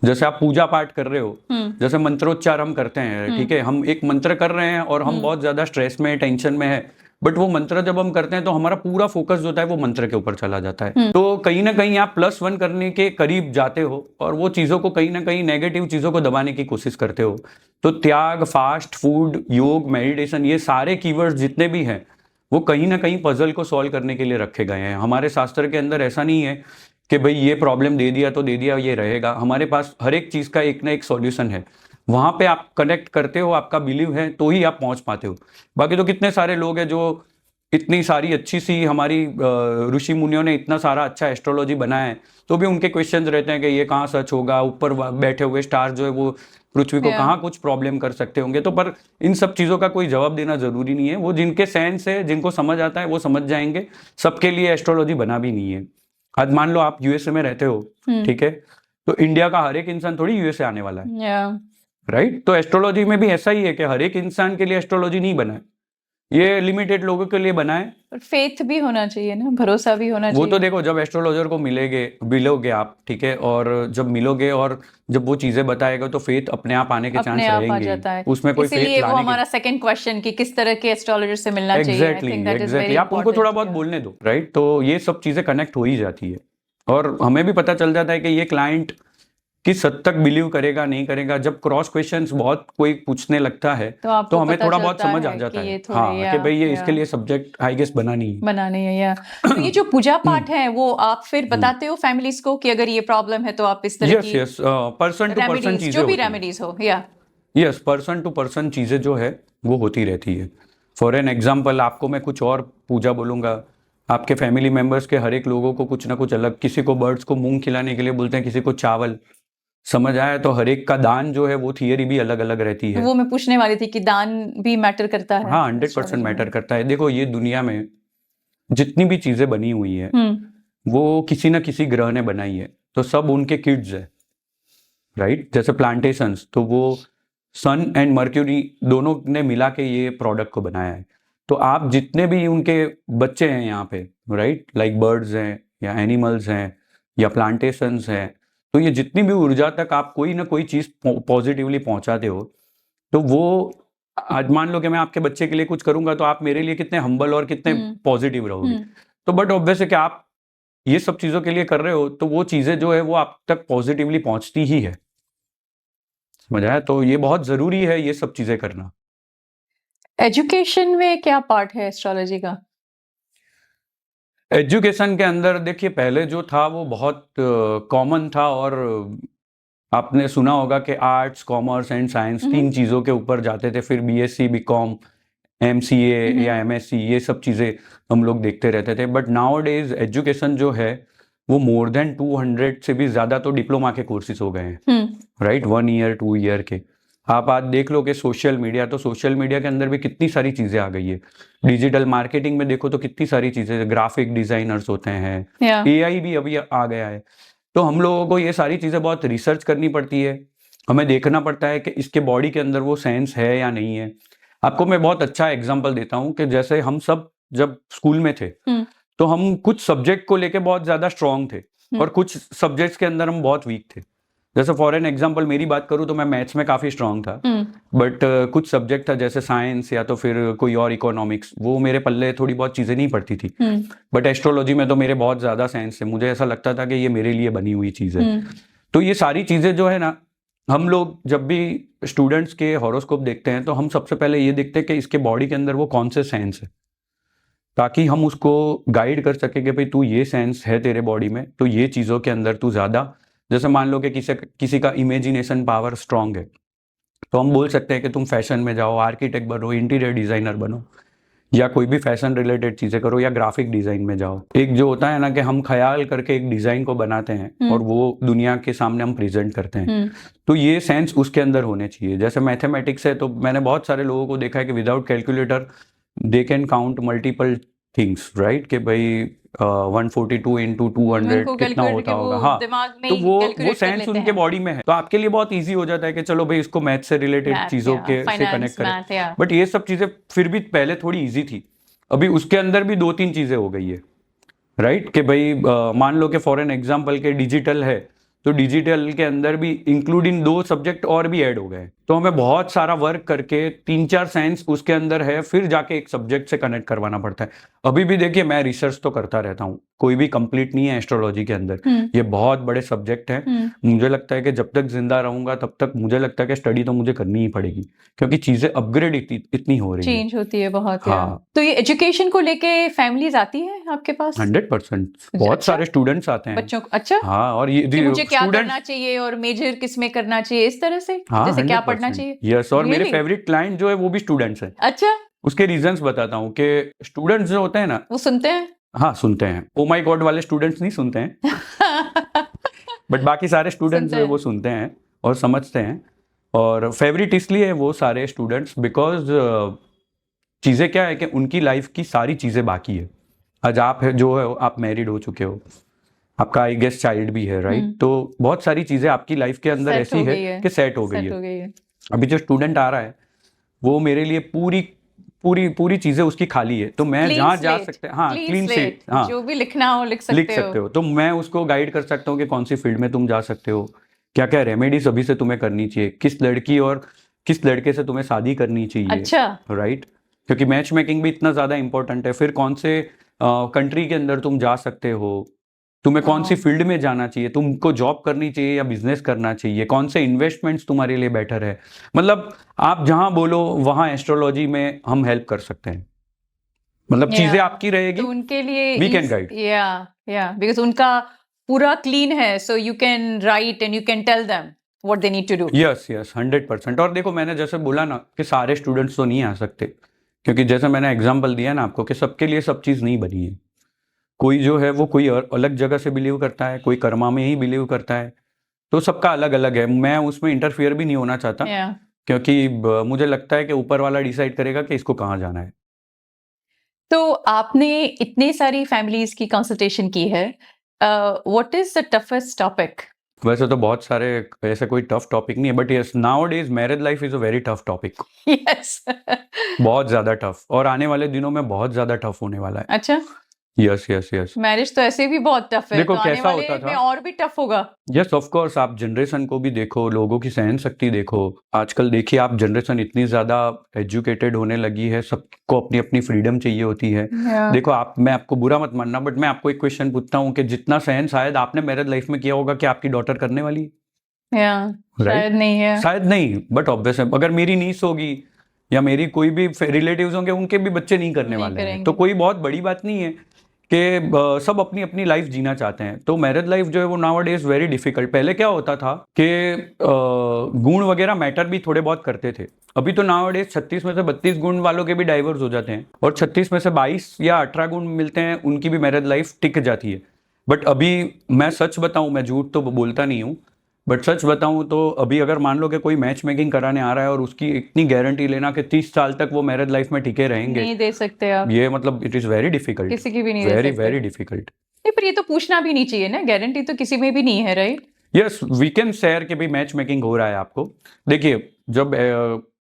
जैसे आप पूजा पाठ कर रहे हो, जैसे मंत्रोच्चार हम करते हैं, ठीक है, हम एक मंत्र कर रहे हैं और हम बहुत ज्यादा स्ट्रेस में, टेंशन में है, बट वो मंत्र जब हम करते हैं तो हमारा पूरा फोकस जो होता है वो मंत्र के ऊपर चला जाता है। तो कहीं ना कहीं आप +1 करने के करीब जाते हो और वो चीज़ों को कहीं ना कहीं नेगेटिव चीज़ों को दबाने की कोशिश करते हो। तो त्याग, फास्ट फूड, योग, मेडिटेशन, ये सारे कीवर्ड्स जितने भी हैं वो कहीं ना कहीं पजल को सॉल्व करने के लिए रखे गए हैं। हमारे शास्त्र के अंदर ऐसा नहीं है कि भाई ये प्रॉब्लम दे दिया तो दे दिया, ये रहेगा। हमारे पास हर एक चीज़ का एक ना एक सॉल्यूशन है। वहां पे आप कनेक्ट करते हो, आपका बिलीव है तो ही आप पहुंच पाते हो। बाकी तो कितने सारे लोग हैं जो इतनी सारी अच्छी सी हमारी ऋषि मुनियों ने इतना सारा अच्छा एस्ट्रोलॉजी बनाया है तो भी उनके क्वेश्चंस रहते हैं कि ये कहाँ सच होगा, ऊपर बैठे हुए स्टार जो है वो पृथ्वी को कहाँ कुछ प्रॉब्लम कर सकते होंगे। तो पर इन सब चीज़ों का कोई जवाब देना जरूरी नहीं है। वो जिनके सेंस है, जिनको समझ आता है वो समझ जाएंगे। सबके लिए एस्ट्रोलॉजी बना भी नहीं है। आज मान लो आप यूएसए में रहते हो, ठीक है, तो इंडिया का हर एक इंसान थोड़ी यूएसए आने वाला है, राइट? तो एस्ट्रोलॉजी में भी ऐसा ही है कि हर एक इंसान के लिए एस्ट्रोलॉजी नहीं बना है, ये लिमिटेड लोगों के लिए बना है। पर फेथ भी होना चाहिए ना, भरोसा भी होना वो चाहिए। तो देखो, जब एस्ट्रोलॉजर को मिलोगे आप, ठीक है, और जब मिलोगे और जब वो चीजें बताएगा तो फेथ अपने आप आने के चांस अपने आप आ रहेंगे। जाता है। उसमें कोई फेथ इसीलिए वो लाने हमारा सेकंड क्वेश्चन कि किस तरह के एस्ट्रोलॉजर से मिलना चाहिए। I think that is very आप उनको थोड़ा बहुत important, बोलने दो, राइट? तो ये सब चीजें कनेक्ट हो ही जाती है और हमें भी पता चल जाता है कि ये क्लाइंट किस हद तक बिलीव करेगा नहीं करेगा। जब क्रॉस क्वेश्चंस बहुत कोई पूछने लगता है तो आपको तो हमें पता थोड़ा बहुत चलता समझ है आ जाता कि है, ये थोड़े हाँ, कि भाई ये इसके लिए सब्जेक्ट आई गेस बना नहीं है। बनाने है या तो ये जो पूजा पाठ है वो आप फिर बताते हो फैमिलीज को कि अगर ये प्रॉब्लम है तो आप इस तरह की yes, person to person remedies, चीजें जो भी होती हैं। रेमेडीज हो, या यस, पर्सन टू पर्सन चीजें जो है वो होती रहती है। फॉर एन एग्जाम्पल आपको मैं कुछ और पूजा बोलूंगा, आपके फैमिली मेंबर्स के हर एक लोगों को कुछ ना कुछ अलग, किसी को बर्ड्स को मूंग खिलाने के लिए बोलते हैं, किसी को चावल, समझ आया? तो हर एक का दान जो है वो थियरी भी अलग अलग रहती है। वो मैं पूछने वाली थी कि दान भी मैटर करता है। हाँ, 100% मैटर करता है। देखो, ये दुनिया में जितनी भी चीजें बनी हुई है वो किसी ना किसी ग्रह ने बनाई है, तो सब उनके किड्स है, राइट? जैसे प्लांटेशंस, तो वो सन एंड मर्क्यूरी दोनों ने मिला के ये प्रोडक्ट को बनाया है। तो आप जितने भी उनके बच्चे हैं यहाँ पे, राइट, लाइक बर्ड्स हैं या एनिमल्स हैं या प्लांटेशंस हैं, तो ये जितनी भी ऊर्जा तक आप कोई ना कोई चीज पॉजिटिवली पहुंचाते हो, तो वो आज मान लो कि मैं आपके बच्चे के लिए कुछ करूंगा तो आप मेरे लिए कितने हम्बल और कितने पॉजिटिव रहोगे। तो बट ऑब्वियस है कि आप ये सब चीजों के लिए कर रहे हो तो वो चीजें जो है वो आप तक पॉजिटिवली पहुंचती ही है, समझ आया? तो ये बहुत जरूरी है ये सब चीजें करना। एजुकेशन में क्या पार्ट है एस्ट्रोलॉजी का? एजुकेशन के अंदर देखिए, पहले जो था वो बहुत कॉमन था और आपने सुना होगा कि आर्ट्स, कॉमर्स एंड साइंस 3 चीज़ों के ऊपर जाते थे। फिर बीएससी, बीकॉम, एमसीए या एमएससी, ये सब चीज़ें हम लोग देखते रहते थे। बट नाउ डेज एजुकेशन जो है वो मोर देन 200 से भी ज़्यादा तो डिप्लोमा के कोर्सेज हो गए हैं, राइट? 1 ईयर 2 ईयर के। आप आज देख लो कि सोशल मीडिया, तो सोशल मीडिया के अंदर भी कितनी सारी चीज़ें आ गई है। डिजिटल मार्केटिंग में देखो तो कितनी सारी चीज़ें, ग्राफिक डिजाइनर्स होते हैं, एआई भी अभी आ गया है। तो हम लोगों को ये सारी चीज़ें बहुत रिसर्च करनी पड़ती है, हमें देखना पड़ता है कि इसके बॉडी के अंदर वो सेंस है या नहीं है। आपको मैं बहुत अच्छा एग्जांपल देता हूँ कि जैसे हम सब जब स्कूल में थे तो हम कुछ सब्जेक्ट को लेके बहुत ज़्यादा स्ट्रांग थे और कुछ सब्जेक्ट्स के अंदर हम बहुत वीक थे। जैसे फॉर एन एग्जांपल मेरी बात करूँ तो मैं मैथ्स में काफ़ी स्ट्रांग था, बट कुछ सब्जेक्ट था जैसे साइंस या तो फिर कोई और इकोनॉमिक्स, वो मेरे पल्ले थोड़ी बहुत चीज़ें नहीं पड़ती थी। बट एस्ट्रोलॉजी में तो मेरे बहुत ज़्यादा साइंस है, मुझे ऐसा लगता था कि ये मेरे लिए बनी हुई चीज़ है। तो ये सारी चीज़ें जो है ना, हम लोग जब भी स्टूडेंट्स के हॉरोस्कोप देखते हैं तो हम सबसे पहले ये देखते हैं कि इसके बॉडी के अंदर वो कौन से सेंस है, ताकि हम उसको गाइड कर सके कि भाई तू ये सेंस है तेरे बॉडी में, तो ये चीज़ों के अंदर तू ज़्यादा, जैसे मान लो कि किसी का इमेजिनेशन पावर स्ट्रांग है तो हम बोल सकते हैं कि तुम फैशन में जाओ, आर्किटेक्ट बनो, इंटीरियर डिज़ाइनर बनो, या कोई भी फैशन रिलेटेड चीज़ें करो, या ग्राफिक डिज़ाइन में जाओ। एक जो होता है ना कि हम ख्याल करके एक डिज़ाइन को बनाते हैं और वो दुनिया के सामने हम प्रेजेंट करते हैं, तो ये सेंस उसके अंदर होने चाहिए। जैसे मैथमेटिक्स है तो मैंने बहुत सारे लोगों को देखा है कि without calculator they can count multiple things, right? कि भाई 142 इंटू 200 कितना होता होगा, हाँ, तो वो सेंस उनके बॉडी में है। तो आपके लिए बहुत इजी हो जाता है कि चलो भाई इसको मैथ से रिलेटेड चीजों के से कनेक्ट करें। बट ये सब चीजें फिर भी पहले थोड़ी इजी थी, अभी उसके अंदर भी 2-3 चीजें हो गई है, राइट? कि भाई मान लो कि फॉर एन एग्जाम्पल के डिजिटल है तो डिजिटल के अंदर भी इंक्लूडिंग 2 सब्जेक्ट और भी ऐड हो गए। तो तो हमें बहुत सारा वर्क करके 3-4 साइंस उसके अंदर है, फिर जाके एक सब्जेक्ट से कनेक्ट करवाना पड़ता है। अभी भी देखिए मैं रिसर्च तो करता रहता हूँ, कोई भी कंप्लीट नहीं है एस्ट्रोलॉजी के अंदर, ये बहुत बड़े सब्जेक्ट हैं। मुझे लगता है कि जब तक जिंदा रहूंगा तब तक मुझे लगता है कि स्टडी तो मुझे करनी ही पड़ेगी, क्योंकि चीजें अपग्रेड इतनी हो रही है। चेंज होती है बहुत। हाँ। तो ये एजुकेशन को लेके फैमिलीज आती है आपके पास? 100% बहुत अच्छा? सारे स्टूडेंट्स आते हैं बच्चों को? अच्छा, हाँ, और ये कि मुझे क्या स्टूडेंट्स करना चाहिए और मेजर किस में करना चाहिए, इस तरह से? हाँ जैसे क्या 100%। पढ़ना चाहिए? यस, और मेरे Really? फेवरेट क्लाइंट जो है वो भी स्टूडेंट्स हैं। अच्छा, उसके रीजंस बताता हूँ कि स्टूडेंट्स जो होते हैं ना, वो सुनते हैं? हाँ सुनते हैं। ओ माय गॉड वाले स्टूडेंट्स नहीं सुनते हैं बट बाकी सारे स्टूडेंट्स सुनते जो है हैं। वो सुनते हैं और समझते हैं। और फेवरेट इसलिए है वो सारे स्टूडेंट्स बिकॉज चीज़ें क्या है कि उनकी लाइफ की सारी चीज़ें बाकी है। आज आप है जो है आप मैरिड हो चुके हो, आपका आई गेस चाइल्ड भी है, राइट? तो बहुत सारी चीज़ें आपकी लाइफ के अंदर Set ऐसी हो है गई है। कि सेट हो गई सेट है। हो गई है। अभी जो स्टूडेंट आ रहा है वो मेरे लिए पूरी पूरी पूरी चीजें उसकी खाली है, तो मैं Clean जहाँ जा slate, सकते हाँ clean क्लीन slate, स्लेट, हाँ जो भी लिखना हो लिख लिख सकते सकते हो। तो मैं उसको गाइड कर सकता हूँ कि कौन सी फील्ड में तुम जा सकते हो, क्या क्या रेमेडीज अभी से तुम्हें करनी चाहिए, किस लड़की और किस लड़के से तुम्हें शादी करनी चाहिए, अच्छा, राइट? क्योंकि मैच मेकिंग भी इतना ज्यादा इंपॉर्टेंट है। फिर कौन से कंट्री के अंदर तुम जा सकते हो, तुम्हें कौन सी हाँ। फील्ड में जाना चाहिए, तुमको जॉब करनी चाहिए या बिजनेस करना चाहिए, कौन से इन्वेस्टमेंट्स तुम्हारे लिए बेटर है। मतलब आप जहां बोलो वहां एस्ट्रोलॉजी में हम हेल्प कर सकते हैं। मतलब Yeah. चीजें आपकी रहेगी, तो उनके लिए We can guide. बिकॉज उनका पूरा क्लीन है, so you can write and you can tell them what they need to do. Yes yes 100%। और देखो मैंने जैसे बोला ना कि सारे स्टूडेंट्स तो नहीं आ सकते, क्योंकि जैसे मैंने एग्जांपल दिया ना आपको कि सबके लिए सब चीज़ नहीं बनी है। कोई जो है वो कोई अलग जगह से बिलीव करता है, कोई कर्मा में ही बिलीव करता है, तो सबका अलग अलग है। मैं उसमें इंटरफियर भी नहीं होना चाहता, क्योंकि मुझे लगता है कि ऊपर वाला डिसाइड करेगा कि इसको कहाँ जाना है। तो आपने इतने सारी फैमिलीज की कंसल्टेशन की है, what is the toughest topic? वैसे तो बहुत सारे, ऐसे कोई टफ टॉपिक नहीं है, but yes now days marriage life is a very tough topic. Yes. बहुत ज्यादा टफ, और आने वाले दिनों में बहुत ज्यादा टफ होने वाला है। अच्छा, यस यस यस। मैरिज तो ऐसे भी बहुत टफ है, देखो तो आने कैसा वाले होता था, में और भी टफ होगा। Yes of course. आप जनरेशन को भी देखो, लोगों की सहन शक्ति देखो। आजकल देखिए आप, जनरेशन इतनी ज्यादा एजुकेटेड होने लगी है, सबको अपनी अपनी फ्रीडम चाहिए होती है। देखो आप, मैं आपको बुरा मत मानना, बट मैं आपको एक क्वेश्चन पूछता हूँ कि जितना सहन शायद आपने मैरिज लाइफ में किया होगा, क्या आपकी डॉटर करने वाली है? शायद नहीं है। शायद नहीं, बट ऑब्वियस है अगर मेरी नीस होगी या मेरी कोई भी रिलेटिव्स होंगे, उनके भी बच्चे नहीं करने नहीं वाले हैं, करेंगे। तो कोई बहुत बड़ी बात नहीं है कि सब अपनी अपनी लाइफ जीना चाहते हैं। तो मैरिज लाइफ जो है वो नाउ डेज वेरी डिफिकल्ट। पहले क्या होता था कि गुण वगैरह मैटर भी थोड़े बहुत करते थे। अभी तो नाउ डेज 36 में से 32 गुण वालों के भी डाइवर्स हो जाते हैं, और 36 में से 22 या 18 गुण मिलते हैं, उनकी भी मैरिज लाइफ टिक जाती है। बट अभी मैं सच बताऊं, मैं झूठ तो बोलता नहीं हूँ, बट सच बताऊं तो अभी अगर मान लो कि कोई मैच मेकिंग कराने आ रहा है और उसकी इतनी गारंटी लेना कि 30 साल तक वो मैरिज लाइफ में टिके रहेंगे, नहीं दे सकते आप, ये मतलब इट इज वेरी डिफिकल्ट, किसी की भी नहीं दे वेरी सकते। Very difficult. नहीं, पर ये तो पूछना भी नहीं चाहिए ना, गारंटी तो किसी में भी नहीं है, right? Yes, we can share कि भाई मैच मेकिंग हो रहा है आपको। देखिए जब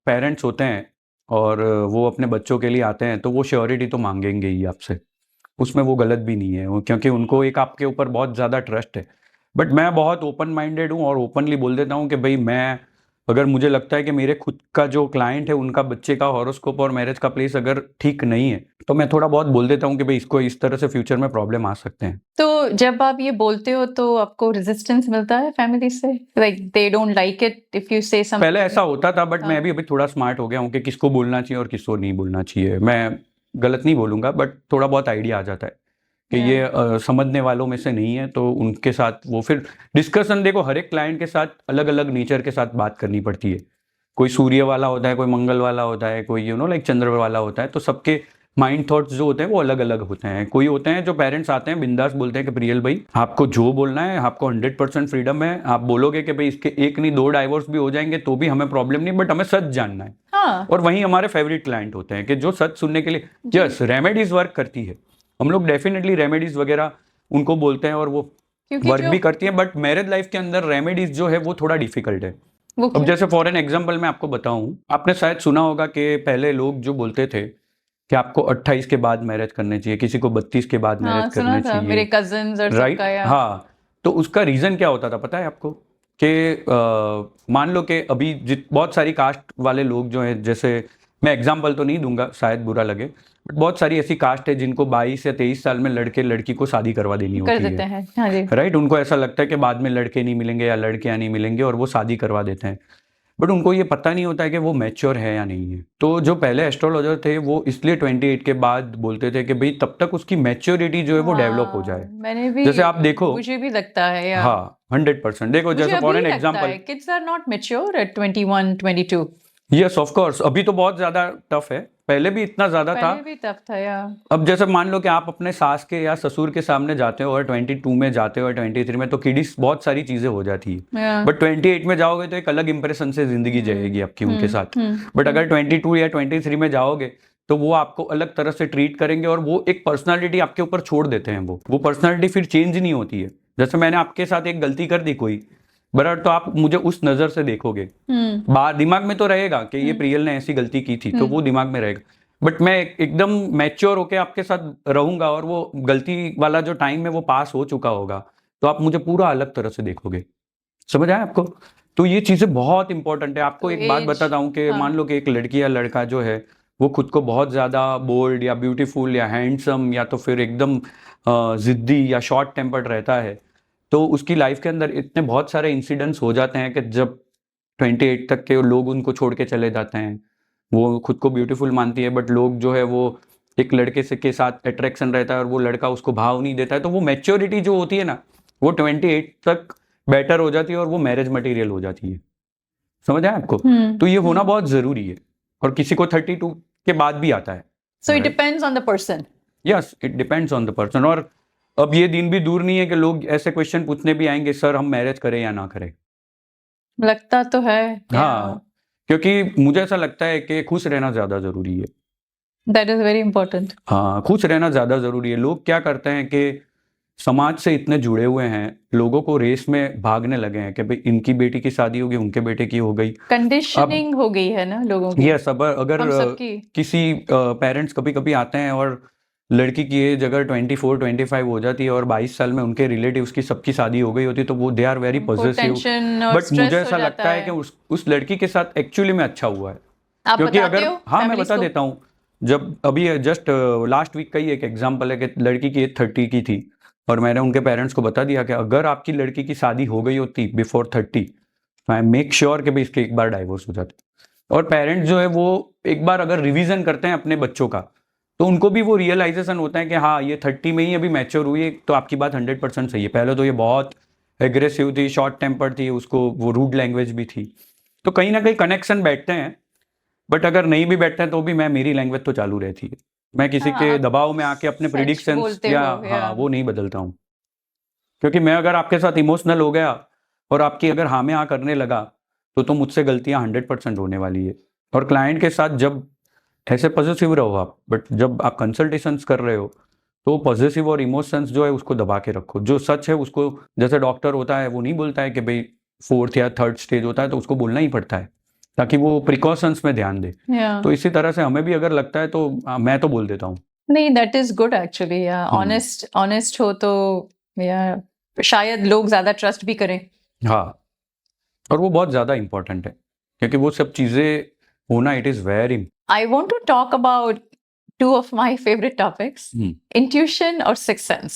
पेरेंट्स होते हैं और वो अपने बच्चों के लिए आते हैं, तो वो श्योरिटी तो मांगेंगे ही आपसे, उसमें वो गलत भी नहीं है, क्योंकि उनको एक आपके ऊपर बहुत ज़्यादा ट्रस्ट है। बट मैं बहुत ओपन माइंडेड हूँ और ओपनली बोल देता हूँ कि भाई मैं, अगर मुझे लगता है कि मेरे खुद का जो क्लाइंट है उनका बच्चे का हॉरोस्कोप और मैरिज का प्लेस अगर ठीक नहीं है, तो मैं थोड़ा बहुत बोल देता हूँ कि भाई इसको इस तरह से फ्यूचर में प्रॉब्लम आ सकते हैं। तो जब आप ये बोलते हो तो आपको रेजिस्टेंस मिलता है फैमिली से, like they don't like it if you से समथिंग? पहले ऐसा होता था, बट हाँ। मैं भी अभी थोड़ा स्मार्ट हो गया हूँ कि किसको बोलना चाहिए और किसको नहीं बोलना चाहिए। मैं गलत नहीं बोलूंगा, बट थोड़ा बहुत आइडिया आ जाता है कि ये समझने वालों में से नहीं है, तो उनके साथ वो फिर डिस्कशन, देखो हर एक क्लाइंट के साथ अलग अलग नेचर के साथ बात करनी पड़ती है। कोई सूर्य वाला होता है, कोई मंगल वाला होता है, कोई लाइक चंद्र वाला होता है, तो सबके माइंड थॉट्स जो होते हैं वो अलग अलग होते हैं। कोई होते हैं जो पेरेंट्स आते हैं बिंदास बोलते हैं कि प्रियल भाई आपको जो बोलना है, आपको 100% फ्रीडम है, आप बोलोगे कि भाई इसके एक नहीं 2 डाइवोर्स भी हो जाएंगे तो भी हमें प्रॉब्लम नहीं, बट हमें सच जानना है। हाँ। और वहीं हमारे फेवरेट क्लाइंट होते हैं कि जो सच सुनने के लिए, यस रेमेडीज वर्क करती है, हम लोग डेफिनेटली रेमेडीज वगैरह उनको बोलते हैं और वो वर्क भी करती है, बट मैरिज लाइफ के अंदर रेमेडीज जो है वो थोड़ा डिफिकल्ट है। अब जैसे फॉर एन एग्जांपल मैं आपको बताऊं, आपने शायद सुना होगा कि पहले लोग जो बोलते थे कि आपको 28 के बाद मैरिज करने चाहिए, किसी को 32 के बाद मैरिज करने चाहिए, मेरे कजिन्स और राइट? सबका, हाँ, तो उसका रीजन क्या होता था पता है आपको? कि मान लो कि अभी बहुत सारी कास्ट वाले लोग जो हैं, जैसे मैं एग्जांपल तो नहीं दूंगा, शायद बुरा लगे, बट बहुत सारी ऐसी कास्ट है जिनको 22 या 23 साल में लड़के लड़की को शादी करवा देनी कर होती देते है, हैं, हाँ जी। राइट। उनको ऐसा लगता है कि बाद में लड़के नहीं मिलेंगे या लड़कियां नहीं मिलेंगे और वो शादी करवा देते हैं, बट उनको ये पता नहीं होता है कि वो मैच्योर है या नहीं है। तो जो पहले एस्ट्रोलॉजर थे वो इसलिए 28 के बाद बोलते थे कि भाई तब तक उसकी मैच्योरिटी जो है वो डेवलप हो जाए। मैंने भी, जैसे आप देखो, मुझे भी लगता है यार, हाँ 100%। देखो मुझे जैसे फॉर अभी एन लगता एग्जांपल, है kids are not mature at 21, 22। Yes of course, अभी तो बहुत ज्यादा टफ है, पहले भी इतना ज्यादा था। पहले भी टफ था यार। अब जैसे मान लो कि आप अपने सास के या ससुर के सामने जाते हो और 22 में जाते हो और 23 में, तो किडीज बहुत सारी चीजें हो जाती है, Yeah. बट 28 में जाओगे तो एक अलग इंप्रेशन से जिंदगी जाएगी आपकी उनके साथ। बट अगर 22 या 23 में जाओगे तो वो आपको अलग तरह से ट्रीट करेंगे और वो एक पर्सनालिटी आपके ऊपर छोड़ देते हैं। वो पर्सनालिटी फिर चेंज नहीं होती है। जैसे मैंने आपके साथ एक गलती कर दी कोई, बराबर, तो आप मुझे उस नजर से देखोगे, बाहर दिमाग में तो रहेगा कि ये प्रियल ने ऐसी गलती की थी, तो वो दिमाग में रहेगा, बट मैं एकदम मैच्योर होके आपके साथ रहूंगा और वो गलती वाला जो टाइम है वो पास हो चुका होगा, तो आप मुझे पूरा अलग तरह से देखोगे। समझ आया आपको? तो ये चीजें बहुत इंपॉर्टेंट है। आपको तो एक बात age, बताता हूँ कि हाँ। मान लो कि एक लड़की या लड़का जो है वो खुद को बहुत ज्यादा बोल्ड या ब्यूटीफुल या हैंडसम या तो फिर एकदम जिद्दी या शॉर्ट टेम्पर्ड रहता है, तो उसकी लाइफ के अंदर इतने बहुत सारे इंसिडेंट्स हो जाते हैं कि जब 28 तक के लोग उनको छोड़ के चले जाते हैं। वो खुद को ब्यूटीफुल मानती है, बट लोग जो है वो एक लड़के से के साथ अट्रैक्शन रहता है और वो लड़का उसको भाव नहीं देता है, तो वो मैच्योरिटी जो होती है ना, वो 28 तक बेटर हो जाती है और वो मैरिज मटेरियल हो जाती है। समझ आया आपको? तो ये होना बहुत जरूरी है, और किसी को 32 के बाद भी आता है। So it depends on the person. Yes, it depends on the person. और अब ये दिन भी दूर नहीं है कि लोग ऐसे क्वेश्चन पूछने भी आएंगे, सर हम मैरिज करें या ना करें। लगता तो है। हाँ, क्योंकि मुझे ऐसा लगता है कि खुश रहना ज्यादा जरूरी है। That is very important. हाँ, खुश रहना ज्यादा जरूरी है। लोग क्या करते हैं कि समाज से इतने जुड़े हुए हैं, लोगों को रेस में भागने लगे हैं कि भाई इनकी बेटी की शादी होगी, उनके बेटे की हो गई। कंडीशनिंग हो गई है ना लोगों की। यस, अब अगर हम सबकी। किसी पेरेंट्स कभी कभी आते हैं और लड़की की एज अगर 24, 25 हो जाती है और 22 साल में उनके रिलेटिव्स की सबकी शादी हो गई होती है, तो वो they are very positive. Tension और बट स्ट्रेस मुझे हो ऐसा जाता लगता है कि उस लड़की के साथ एक्चुअली में अच्छा हुआ है। आप क्योंकि बताते अगर, हो हाँ मैं families बता को? देता हूँ। जब अभी जस्ट लास्ट वीक का ही एक एग्जांपल है कि लड़की की एज 30 की थी और मैंने उनके पेरेंट्स को बता दिया कि अगर आपकी लड़की की शादी हो गई होती बिफोर 30, तो आई मेक श्योर कि भाई इसके एक बार डाइवोर्स हो जाते। और पेरेंट्स जो है वो एक बार अगर रिवीजन करते हैं अपने बच्चों का, तो उनको भी वो रियलाइजेशन होता है कि हाँ ये 30 में ही अभी मैच्योर हुई है, तो आपकी बात 100% सही है। पहले तो ये बहुत एग्रेसिव थी, शॉर्ट टेम्पर्ड थी, उसको वो रूड लैंग्वेज भी थी, तो कहीं ना कहीं कनेक्शन बैठते हैं। बट अगर नहीं भी बैठते हैं तो भी मेरी लैंग्वेज तो चालू रहती है। मैं किसी के आप दबाव में आके अपने सच प्रिडिक्शंस बोलते या हो, हाँ वो नहीं बदलता हूँ। क्योंकि मैं अगर आपके साथ इमोशनल हो गया और आपकी अगर हाँ में हाँ करने लगा, तो मुझसे गलतियां 100% होने वाली है। और क्लाइंट के साथ जब ऐसे पॉजिटिव रहो आप, बट जब आप कंसल्टेशंस कर रहे हो तो पॉजिटिव और इमोशंस जो है उसको दबा के रखो। जो सच है उसको, जैसे डॉक्टर होता है वो नहीं बोलता है कि भाई 4th या 3rd स्टेज होता है तो उसको बोलना ही पड़ता है ताकि वो प्रिकॉशंस में ध्यान दे। Yeah. तो इसी तरह से हमें भी अगर लगता है तो मैं तो बोल देता हूँ। नहीं, that is good actually. Yeah. Honest हो तो yeah, शायद लोग ज्यादा ट्रस्ट भी करें। हाँ, और वो बहुत ज्यादा इंपॉर्टेंट है क्योंकि वो सब चीजें होना, it is very. I want to talk about two of my favorite topics, intuition और sixth sense.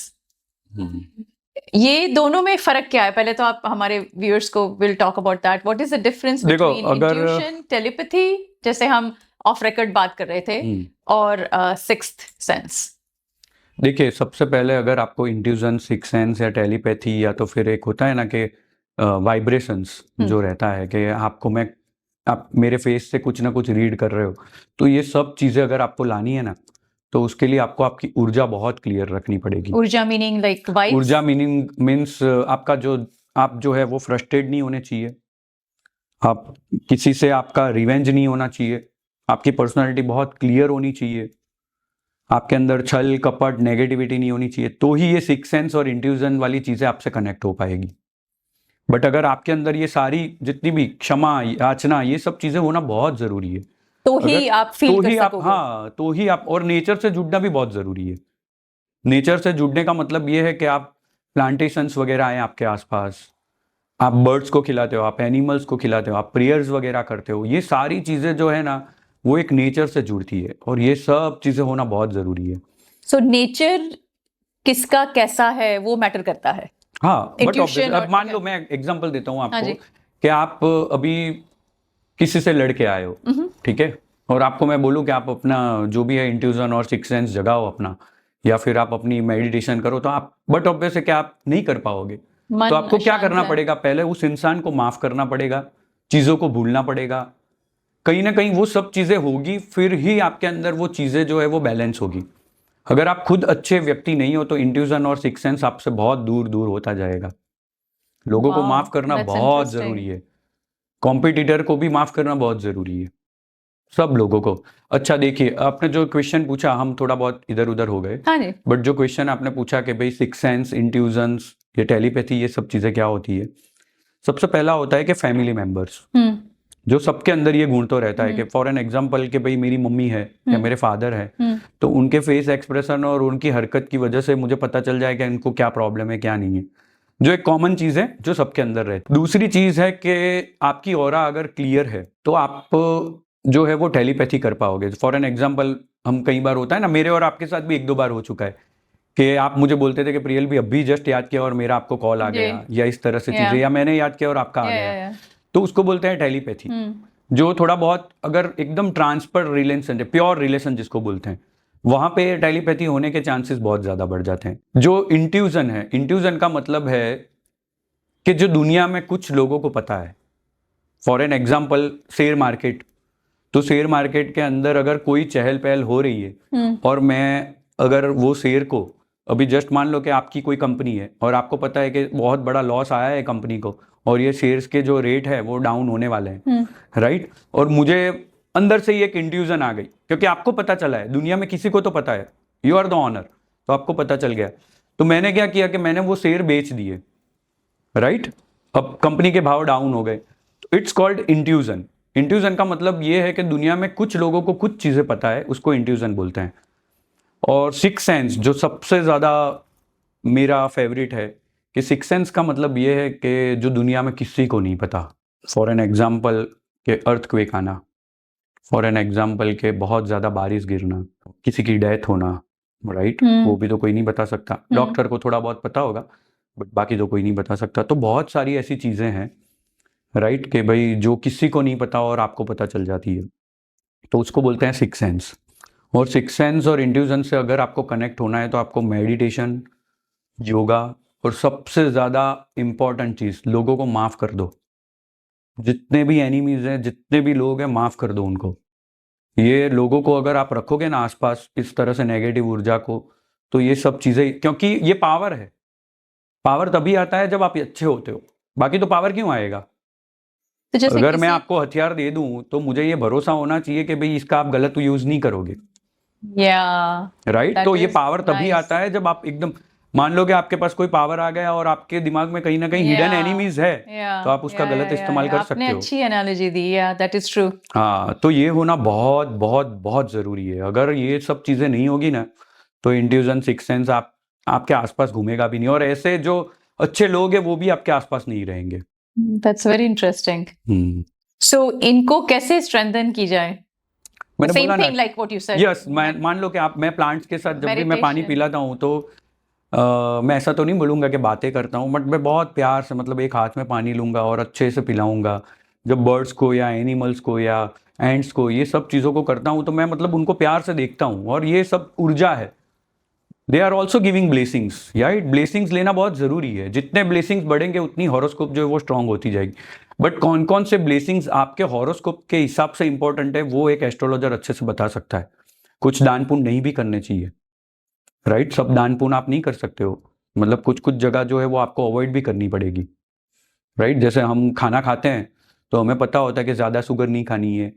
ये दोनों में फर्क क्या है? पहले तो आप हमारे व्यूअर्स को will talk about that. What is the difference देखो, बिटवीन अगर- इंट्यूशन, टेलीपैथी, जैसे हम ऑफ रिकॉर्ड बात कर रहे थे, और सिक्स्थ सेंस? देखिए, सबसे पहले अगर आपको इंट्यूजन, सिक्स सेंस या टेलीपैथी या तो फिर एक होता है ना कि वाइब्रेशंस जो रहता है कि आपको आप मेरे फेस से कुछ ना कुछ रीड कर रहे हो, तो ये सब चीजें अगर आपको लानी है ना, तो उसके लिए आपको आपकी ऊर्जा बहुत क्लियर रखनी पड़ेगी। ऊर्जा मीनिंग लाइक वाइब्स? ऊर्जा मीनिंग मीन्स आपका आप जो है वो फ्रस्ट्रेट नहीं होने चाहिए, आप किसी से आपका रिवेंज नहीं होना चाहिए, आपकी पर्सनालिटी बहुत क्लियर होनी चाहिए, आपके अंदर छल कपट नेगेटिविटी नहीं होनी चाहिए, तो ही ये सिक्स सेंस और इंट्यूजन वाली चीजें आपसे कनेक्ट हो पाएगी। बट अगर आपके अंदर ये सारी जितनी भी क्षमा, याचना, ये सब चीजें होना बहुत जरूरी है, तो ही आप फील कर सकोगे। हाँ, तो ही आप, और नेचर से जुड़ना भी बहुत जरूरी है। नेचर से जुड़ने का मतलब ये है कि आप प्लांटेशंस वगैरह आए आपके आसपास, आप बर्ड्स को खिलाते हो, आप एनिमल्स को खिलाते हो, आप प्रेयर्स वगैरह करते हो, ये सारी चीज़ें जो है ना वो एक नेचर से जुड़ती है और ये सब चीज़ें होना बहुत ज़रूरी है। सो नेचर किसका कैसा है वो मैटर करता है। हाँ, बट Intuition अब और मान लो मैं एग्जांपल देता हूँ हाँ आपको जी। कि आप अभी किसी से लड़ के आए हो, ठीक है, और आपको मैं बोलूँ कि आप अपना जो भी है इंट्यूजन और सिक्स सेंस जगाओ अपना, या फिर आप अपनी मेडिटेशन करो, तो आप बट ऑब्वियस है कि आप नहीं कर पाओगे। मन तो आपको क्या अशांत करना है। पड़ेगा, पहले उस इंसान को माफ करना पड़ेगा, चीज़ों को भूलना पड़ेगा, कहीं ना कहीं वो सब चीज़ें होगी, फिर ही आपके अंदर वो चीज़ें जो है वो बैलेंस होगी। अगर आप खुद अच्छे व्यक्ति नहीं हो तो इंट्यूजन और सिक्स सेंस आपसे बहुत दूर दूर होता जाएगा। लोगों को Wow, माफ करना that's बहुत interesting. जरूरी है, कॉम्पिटिटर को भी माफ करना बहुत जरूरी है, सब लोगों को। अच्छा देखिए, आपने जो क्वेश्चन पूछा, हम थोड़ा बहुत इधर उधर हो गए, हाँ जी। बट जो क्वेश्चन आपने पूछा कि भाई सिक्स सेंस, इंट्यूजन्स, ये टेलीपैथी, ये सब चीज़ें क्या होती है। सबसे पहला होता है कि फैमिली मेंबर्स, हम्म जो सबके अंदर ये गुण तो रहता है कि फॉर एन एग्जाम्पल कि भाई मेरी मम्मी है या मेरे फादर है, तो उनके फेस एक्सप्रेशन और उनकी हरकत की वजह से मुझे पता चल जाए कि इनको क्या प्रॉब्लम है क्या नहीं है, जो एक कॉमन चीज है जो सबके अंदर रहती है। दूसरी चीज है कि आपकी ऑरा अगर क्लियर है तो आप जो है वो टेलीपैथी कर पाओगे। फॉर एन एग्जाम्पल, हम कई बार होता है ना, मेरे और आपके साथ भी एक दो बार हो चुका है कि आप मुझे बोलते थे कि प्रियल भी अभी जस्ट याद किया और मेरा आपको कॉल आ जी। गया, या इस तरह से Yeah. चीजें, या मैंने याद किया और आपका आ या गया, तो उसको बोलते हैं टेलीपैथी। जो थोड़ा बहुत अगर एकदम ट्रांसफर रिलेशन है, प्योर रिलेशन जिसको बोलते हैं, वहां पे टेलीपैथी होने के चांसेस बहुत ज्यादा बढ़ जाते हैं। जो इंट्यूजन है, इंट्यूजन का मतलब है कि जो दुनिया में कुछ लोगों को पता है, for an example share market, तो शेयर मार्केट के अंदर अगर कोई चहल पहल हो रही है और मैं अगर वो शेयर को अभी जस्ट मान लो कि आपकी कोई कंपनी है और आपको पता है कि बहुत बड़ा लॉस आया है कंपनी को और ये शेयर्स के जो रेट है वो डाउन होने वाले हैं, राइट, और मुझे अंदर से ही एक इंट्यूजन आ गई, क्योंकि आपको पता चला है, दुनिया में किसी को तो पता है, यू आर द ऑनर, तो आपको पता चल गया, तो मैंने क्या किया कि मैंने वो शेयर बेच दिए, राइट, अब कंपनी के भाव डाउन हो गए, तो इट्स कॉल्ड इंट्यूजन। इंट्यूजन का मतलब ये है कि दुनिया में कुछ लोगों को कुछ चीजें पता है, उसको इंट्यूजन बोलते हैं। और सिक्स सेंस जो सबसे ज्यादा मेरा फेवरेट है, कि सिक्स सेंस का मतलब ये है कि जो दुनिया में किसी को नहीं पता, फॉर एन एग्जाम्पल के अर्थक्वेक आना, फॉर एन एग्जाम्पल के बहुत ज्यादा बारिश गिरना, किसी की डेथ होना, राइट, वो भी तो कोई नहीं बता सकता, डॉक्टर को थोड़ा बहुत पता होगा बट बाकी तो कोई नहीं बता सकता। तो बहुत सारी ऐसी चीजें हैं, राइट, कि भाई जो किसी को नहीं पता और आपको पता चल जाती है, तो उसको बोलते हैं सिक्स सेंस। और सिक्स सेंस और इंट्यूजन से अगर आपको कनेक्ट होना है तो आपको मेडिटेशन, योगा, और सबसे ज्यादा इंपॉर्टेंट चीज, लोगों को माफ कर दो। जितने भी एनिमीज हैं, जितने भी लोग हैं, माफ कर दो उनको। ये लोगों को अगर आप रखोगे ना आसपास इस तरह से नेगेटिव ऊर्जा को, तो ये सब चीजें, क्योंकि ये पावर है, पावर तभी आता है जब आप अच्छे होते हो, बाकी तो पावर क्यों आएगा। तो जैसे अगर मैं किसी आपको हथियार दे दूं तो मुझे ये भरोसा होना चाहिए कि भाई इसका आप गलत यूज नहीं करोगे, या राइट, That तो ये is पावर तभी nice. आता है जब आप एकदम, मान लो कि आपके पास कोई पावर आ गया और आपके दिमाग में कहीं ना कहीं हिडन Yeah. एनिमीज है, या तो आप उसका गलत इस्तेमाल कर सकते आपने हो। अच्छी एनालॉजी दी, या दैट इज ट्रू। हाँ, तो ये होना बहुत बहुत बहुत जरूरी है। अगर ये सब चीजें नहीं होगी ना तो इंट्यूजन, सिक्स सेंस आपके आसपास घूमेगा भी नहीं, और ऐसे जो अच्छे लोग हैं वो भी आपके आसपास नहीं रहेंगे। That's very interesting. सो इनको कैसे स्ट्रेंथन की जाए? मैंने सेम बोला ना, thing like what you said. Yes, मान लो कि मैं प्लांट्स के साथ जब भी मैं पानी Meditation. पिलाता हूँ तो मैं ऐसा तो नहीं बोलूंगा कि बातें करता हूँ, बट मैं बहुत प्यार से, मतलब एक हाथ में पानी लूंगा और अच्छे से पिलाऊंगा। जब बर्ड्स को या एनिमल्स को या एंड्स को, ये सब चीज़ों को करता हूँ तो मैं मतलब उनको प्यार से देखता हूँ, और ये सब ऊर्जा है। They are also giving blessings, right, blessings लेना बहुत ज़रूरी है। जितने ब्लेसिंग्स बढ़ेंगे उतनी हॉरोस्कोप जो है वो स्ट्रांग होती जाएगी। बट कौन कौन से ब्लेसिंग्स आपके हॉरोस्कोप के हिसाब से इंपॉर्टेंट है वो एक एस्ट्रोलॉजर अच्छे से बता सकता है। कुछ दान पुण्य नहीं भी करने चाहिए, राइट, सब दान पुण्य आप नहीं कर सकते हो, मतलब कुछ कुछ जगह जो है वो आपको अवॉइड भी करनी पड़ेगी, राइट। जैसे हम खाना खाते हैं तो हमें पता होता है कि ज़्यादा शुगर नहीं खानी है,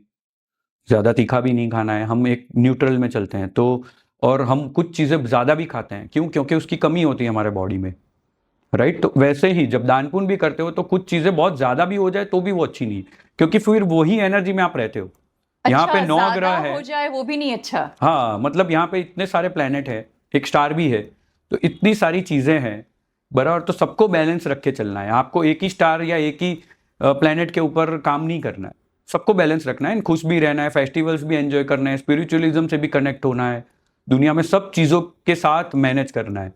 ज़्यादा तीखा भी नहीं खाना है, हम एक न्यूट्रल में चलते हैं। तो और हम कुछ चीज़ें ज़्यादा भी खाते हैं, क्यों? क्योंकि उसकी कमी होती है हमारे बॉडी में, राइट। तो वैसे ही जब दान पुण्य भी करते हो तो कुछ चीज़ें बहुत ज़्यादा भी हो जाए तो भी वो अच्छी नहीं, क्योंकि फिर वही एनर्जी में आप रहते हो। यहाँ पे 9 ग्रह है, हो जाए वो भी नहीं अच्छा। हाँ, मतलब यहाँ पे इतने सारे प्लैनेट है, एक स्टार भी है, तो इतनी सारी चीजें हैं बराबर। तो सबको बैलेंस रख के चलना है, आपको एक ही स्टार या एक ही प्लेनेट के ऊपर काम नहीं करना है, सबको बैलेंस रखना है, खुश भी रहना है, फेस्टिवल्स भी एंजॉय करना है, स्पिरिचुअलिज्म से भी कनेक्ट होना है, दुनिया में सब चीज़ों के साथ मैनेज करना है।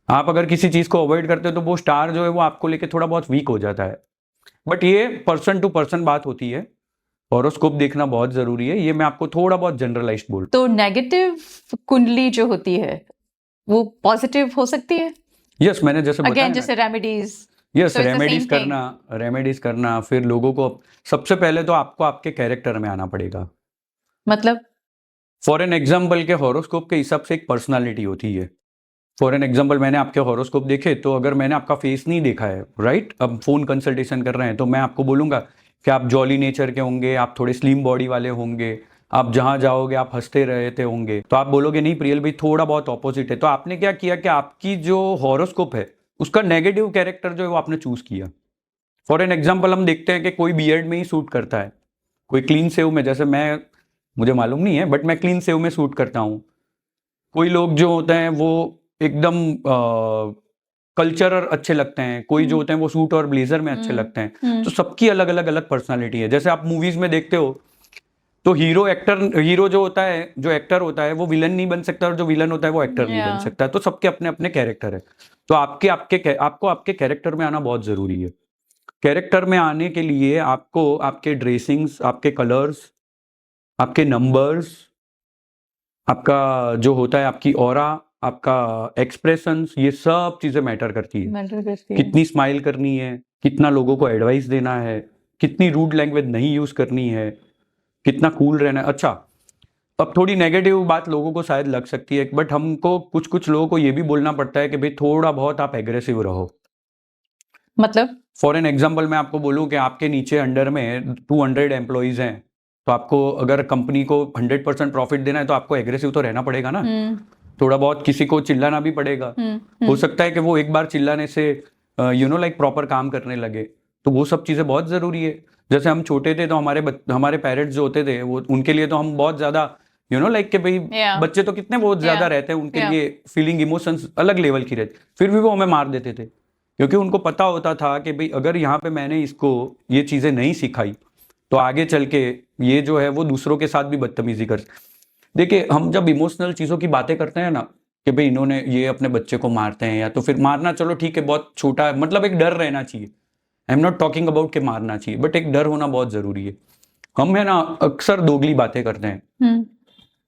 आप अगर किसी चीज़ को अवॉइड करते हो तो वो स्टार जो है वो आपको लेके थोड़ा बहुत वीक हो जाता है। बट ये पर्सन टू पर्सन बात होती है, हॉरोस्कोप देखना बहुत ज़रूरी है, ये मैं आपको थोड़ा बहुत जनरलाइज्ड बोल। तो नेगेटिव कुंडली जो होती है वो पॉजिटिव हो सकती है? यस, मैंने जैसे बताया अगेन ना, जैसे remedies. Yes, So it's the remedies same thing. करना, रेमेडीज करना, फिर लोगों को सबसे पहले तो आपको आपके कैरेक्टर में आना पड़ेगा। मतलब फॉर एन एग्जाम्पल के हॉरोस्कोप के हिसाब से एक पर्सनालिटी होती है। फॉर एन एग्जाम्पल मैंने आपके हॉरोस्कोप देखे, तो अगर मैंने आपका फेस नहीं देखा है, राइट, अब फोन कंसल्टेशन कर रहे हैं, तो मैं आपको बोलूंगा कि आप जॉली नेचर के होंगे, आप थोड़े स्लिम बॉडी वाले होंगे, आप जहां जाओगे आप हंसते रहते होंगे, तो आप बोलोगे नहीं प्रियल भाई थोड़ा बहुत ऑपोजिट है। तो आपने क्या किया कि आपकी जो हॉरोस्कोप है उसका नेगेटिव कैरेक्टर जो है वो आपने चूज किया। फॉर एन एग्जाम्पल हम देखते हैं कि कोई बियर्ड में ही सूट करता है, कोई क्लीन सेव में, जैसे मैं, मुझे मालूम नहीं है बट मैं क्लीन सेव में सूट करता हूँ। कोई लोग जो होते हैं वो एकदम कल्चरल अच्छे लगते हैं, कोई जो होते हैं वो सूट और ब्लेजर में अच्छे लगते हैं। तो सबकी अलग अलग अलग पर्सनालिटी है। जैसे आप मूवीज में देखते हो तो हीरो जो होता है, जो एक्टर होता है वो विलन नहीं बन सकता, और जो विलन होता है वो एक्टर नहीं बन सकता। तो सबके अपने अपने कैरेक्टर है। तो आपको आपके कैरेक्टर में आना बहुत जरूरी है। कैरेक्टर में आने के लिए आपको आपके ड्रेसिंग्स, आपके कलर्स, आपके नंबर्स, आपका जो होता है आपकी ऑरा, आपका एक्सप्रेशंस, ये सब चीजें मैटर करती है। मैटर करती है। कितनी स्माइल करनी है, कितना लोगों को एडवाइस देना है, कितनी रूड लैंग्वेज नहीं यूज करनी है, कितना कूल रहना है। अच्छा, अब थोड़ी नेगेटिव बात लोगों को शायद लग सकती है, बट हमको कुछ लोगों को ये भी बोलना पड़ता है कि भाई थोड़ा बहुत आप एग्रेसिव रहो। मतलब फॉर एन एग्जाम्पल मैं आपको बोलूं कि आपके नीचे अंडर में 200 एम्प्लॉइज हैं, तो आपको अगर कंपनी को 100% प्रॉफिट देना है तो आपको एग्रेसिव तो रहना पड़ेगा ना। थोड़ा बहुत किसी को चिल्लाना भी पड़ेगा। हो सकता है कि वो एक बार चिल्लाने से लाइक प्रॉपर काम करने लगे। तो वो सब चीज़ें बहुत ज़रूरी है। जैसे हम छोटे थे तो हमारे पेरेंट्स जो होते थे वो, उनके लिए तो हम बहुत ज़्यादा लाइक के भाई बच्चे तो कितने बहुत ज़्यादा रहते हैं, उनके लिए फीलिंग इमोशंस अलग लेवल की रहती, फिर भी वो हमें मार देते थे, क्योंकि उनको पता होता था कि भाई अगर यहाँ पे मैंने इसको ये चीज़ें नहीं सिखाई तो आगे चल के ये जो है वो दूसरों के साथ भी बदतमीजी कर। देखिए, हम जब इमोशनल चीज़ों की बातें करते हैं ना कि भाई इन्होंने ये अपने बच्चे को मारते हैं, या तो फिर मारना चलो ठीक है बहुत छोटा है, मतलब एक डर रहना चाहिए। I am not talking about कि मारना चाहिए, बट एक डर होना बहुत ज़रूरी है। हम है ना अक्सर दोगली बातें करते हैं।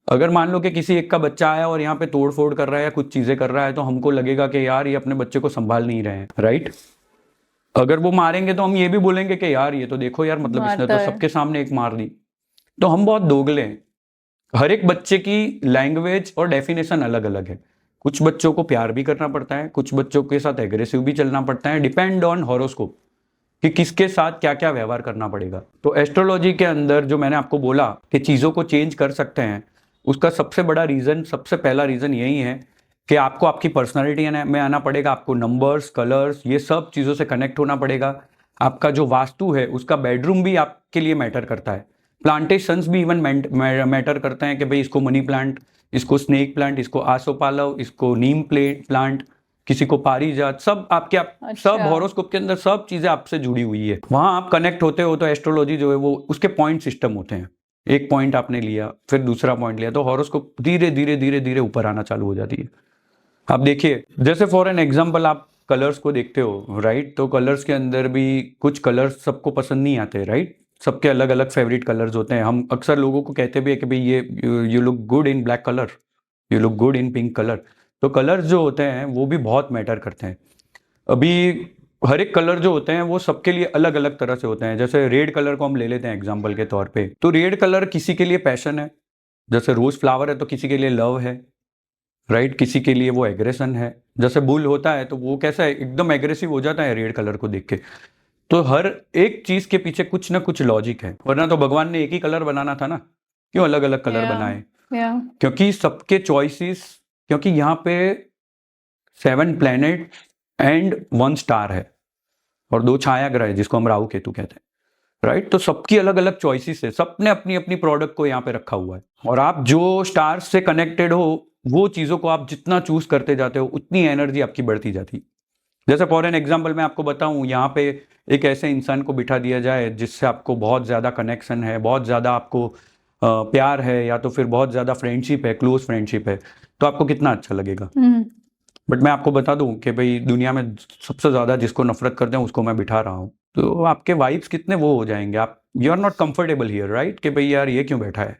अगर मान लो कि किसी एक का बच्चा आया और यहाँ पे तोड़ फोड़ कर रहा है या कुछ चीज़ें कर रहा है, तो हमको लगेगा कि यार ये अपने बच्चे को संभाल नहीं रहे हैं, राइट। अगर वो मारेंगे तो हम ये भी बोलेंगे कि यार ये तो देखो यार, मतलब इसने तो सबके सामने एक मार दी। तो हम बहुत दोगले हैं। हर एक बच्चे की लैंग्वेज और डेफिनेशन अलग अलग है। कुछ बच्चों को प्यार भी करना पड़ता है, कुछ बच्चों के साथ एग्रेसिव भी चलना पड़ता है, डिपेंड ऑन हॉरोस्कोप कि किसके साथ क्या क्या व्यवहार करना पड़ेगा। तो एस्ट्रोलॉजी के अंदर जो मैंने आपको बोला कि चीज़ों को चेंज कर सकते हैं, उसका सबसे पहला रीज़न यही है कि आपको आपकी पर्सनालिटी में आना पड़ेगा, आपको नंबर्स, कलर्स, ये सब चीज़ों से कनेक्ट होना पड़ेगा। आपका जो वास्तु है उसका बेडरूम भी आपके लिए मैटर करता है। प्लांटेशंस भी इवन मैटर करते हैं कि भाई इसको मनी प्लांट, इसको स्नेक प्लांट, इसको आसोपालव, इसको नीम प्लांट, किसी को पारिजात, सब सब हॉरोस्कोप के अंदर सब चीजें आपसे जुड़ी हुई है। वहां आप कनेक्ट होते हो तो एस्ट्रोलॉजी जो है वो उसके पॉइंट सिस्टम होते हैं। एक पॉइंट आपने लिया, फिर दूसरा पॉइंट लिया, तो हॉरोस्कोप धीरे धीरे धीरे धीरे ऊपर आना चालू हो जाती है। आप देखिए, जैसे फॉर एन एग्जाम्पल आप कलर्स को देखते हो, राइट। तो कलर्स के अंदर भी कुछ कलर्स सबको पसंद नहीं आते, राइट। सबके अलग अलग फेवरेट कलर्स होते हैं। हम अक्सर लोगों को कहते भी है कि भाई ये you look good in black colour, you look good in pink colour. तो कलर्स जो होते हैं वो भी बहुत मैटर करते हैं। अभी हर एक कलर जो होते हैं वो सबके लिए अलग अलग तरह से होते हैं। जैसे रेड कलर को हम ले लेते हैं एग्जाम्पल के तौर पे, तो रेड कलर किसी के लिए पैशन है, जैसे रोज फ्लावर है तो किसी के लिए लव है, राइट। किसी के लिए वो एग्रेशन है। जैसे बुल होता है तो वो कैसा है, एकदम एग्रेसिव हो जाता है रेड कलर को देख के। तो हर एक चीज के पीछे कुछ ना कुछ लॉजिक है, वरना तो भगवान ने एक ही कलर बनाना था ना, क्यों अलग अलग कलर बनाए? क्योंकि सबके चॉइसेस, क्योंकि यहाँ पे 7 प्लैनेट एंड 1 स्टार है और 2 छाया ग्रह है जिसको हम राहु केतु कहते हैं, राइट। तो सबकी अलग अलग चॉइसेस है, सबने अपनी अपनी प्रोडक्ट को यहाँ पे रखा हुआ है। और आप जो स्टार्स से कनेक्टेड हो वो चीजों को आप जितना चूज करते जाते हो उतनी एनर्जी आपकी बढ़ती जाती है। जैसे फॉर एन एग्जाम्पल मैं आपको बताऊं, यहाँ पे एक ऐसे इंसान को बिठा दिया जाए जिससे आपको बहुत ज़्यादा कनेक्शन है, बहुत ज़्यादा आपको प्यार है, या तो फिर बहुत ज़्यादा फ्रेंडशिप है, क्लोज फ्रेंडशिप है, तो आपको कितना अच्छा लगेगा। बट मैं आपको बता दूं कि भाई दुनिया में सबसे ज़्यादा जिसको नफरत करते हैं उसको मैं बिठा रहा हूँ, तो आपके वाइब्स कितने वो हो जाएंगे, आप you are not comfortable here, right, कि भाई यार ये क्यों बैठा है,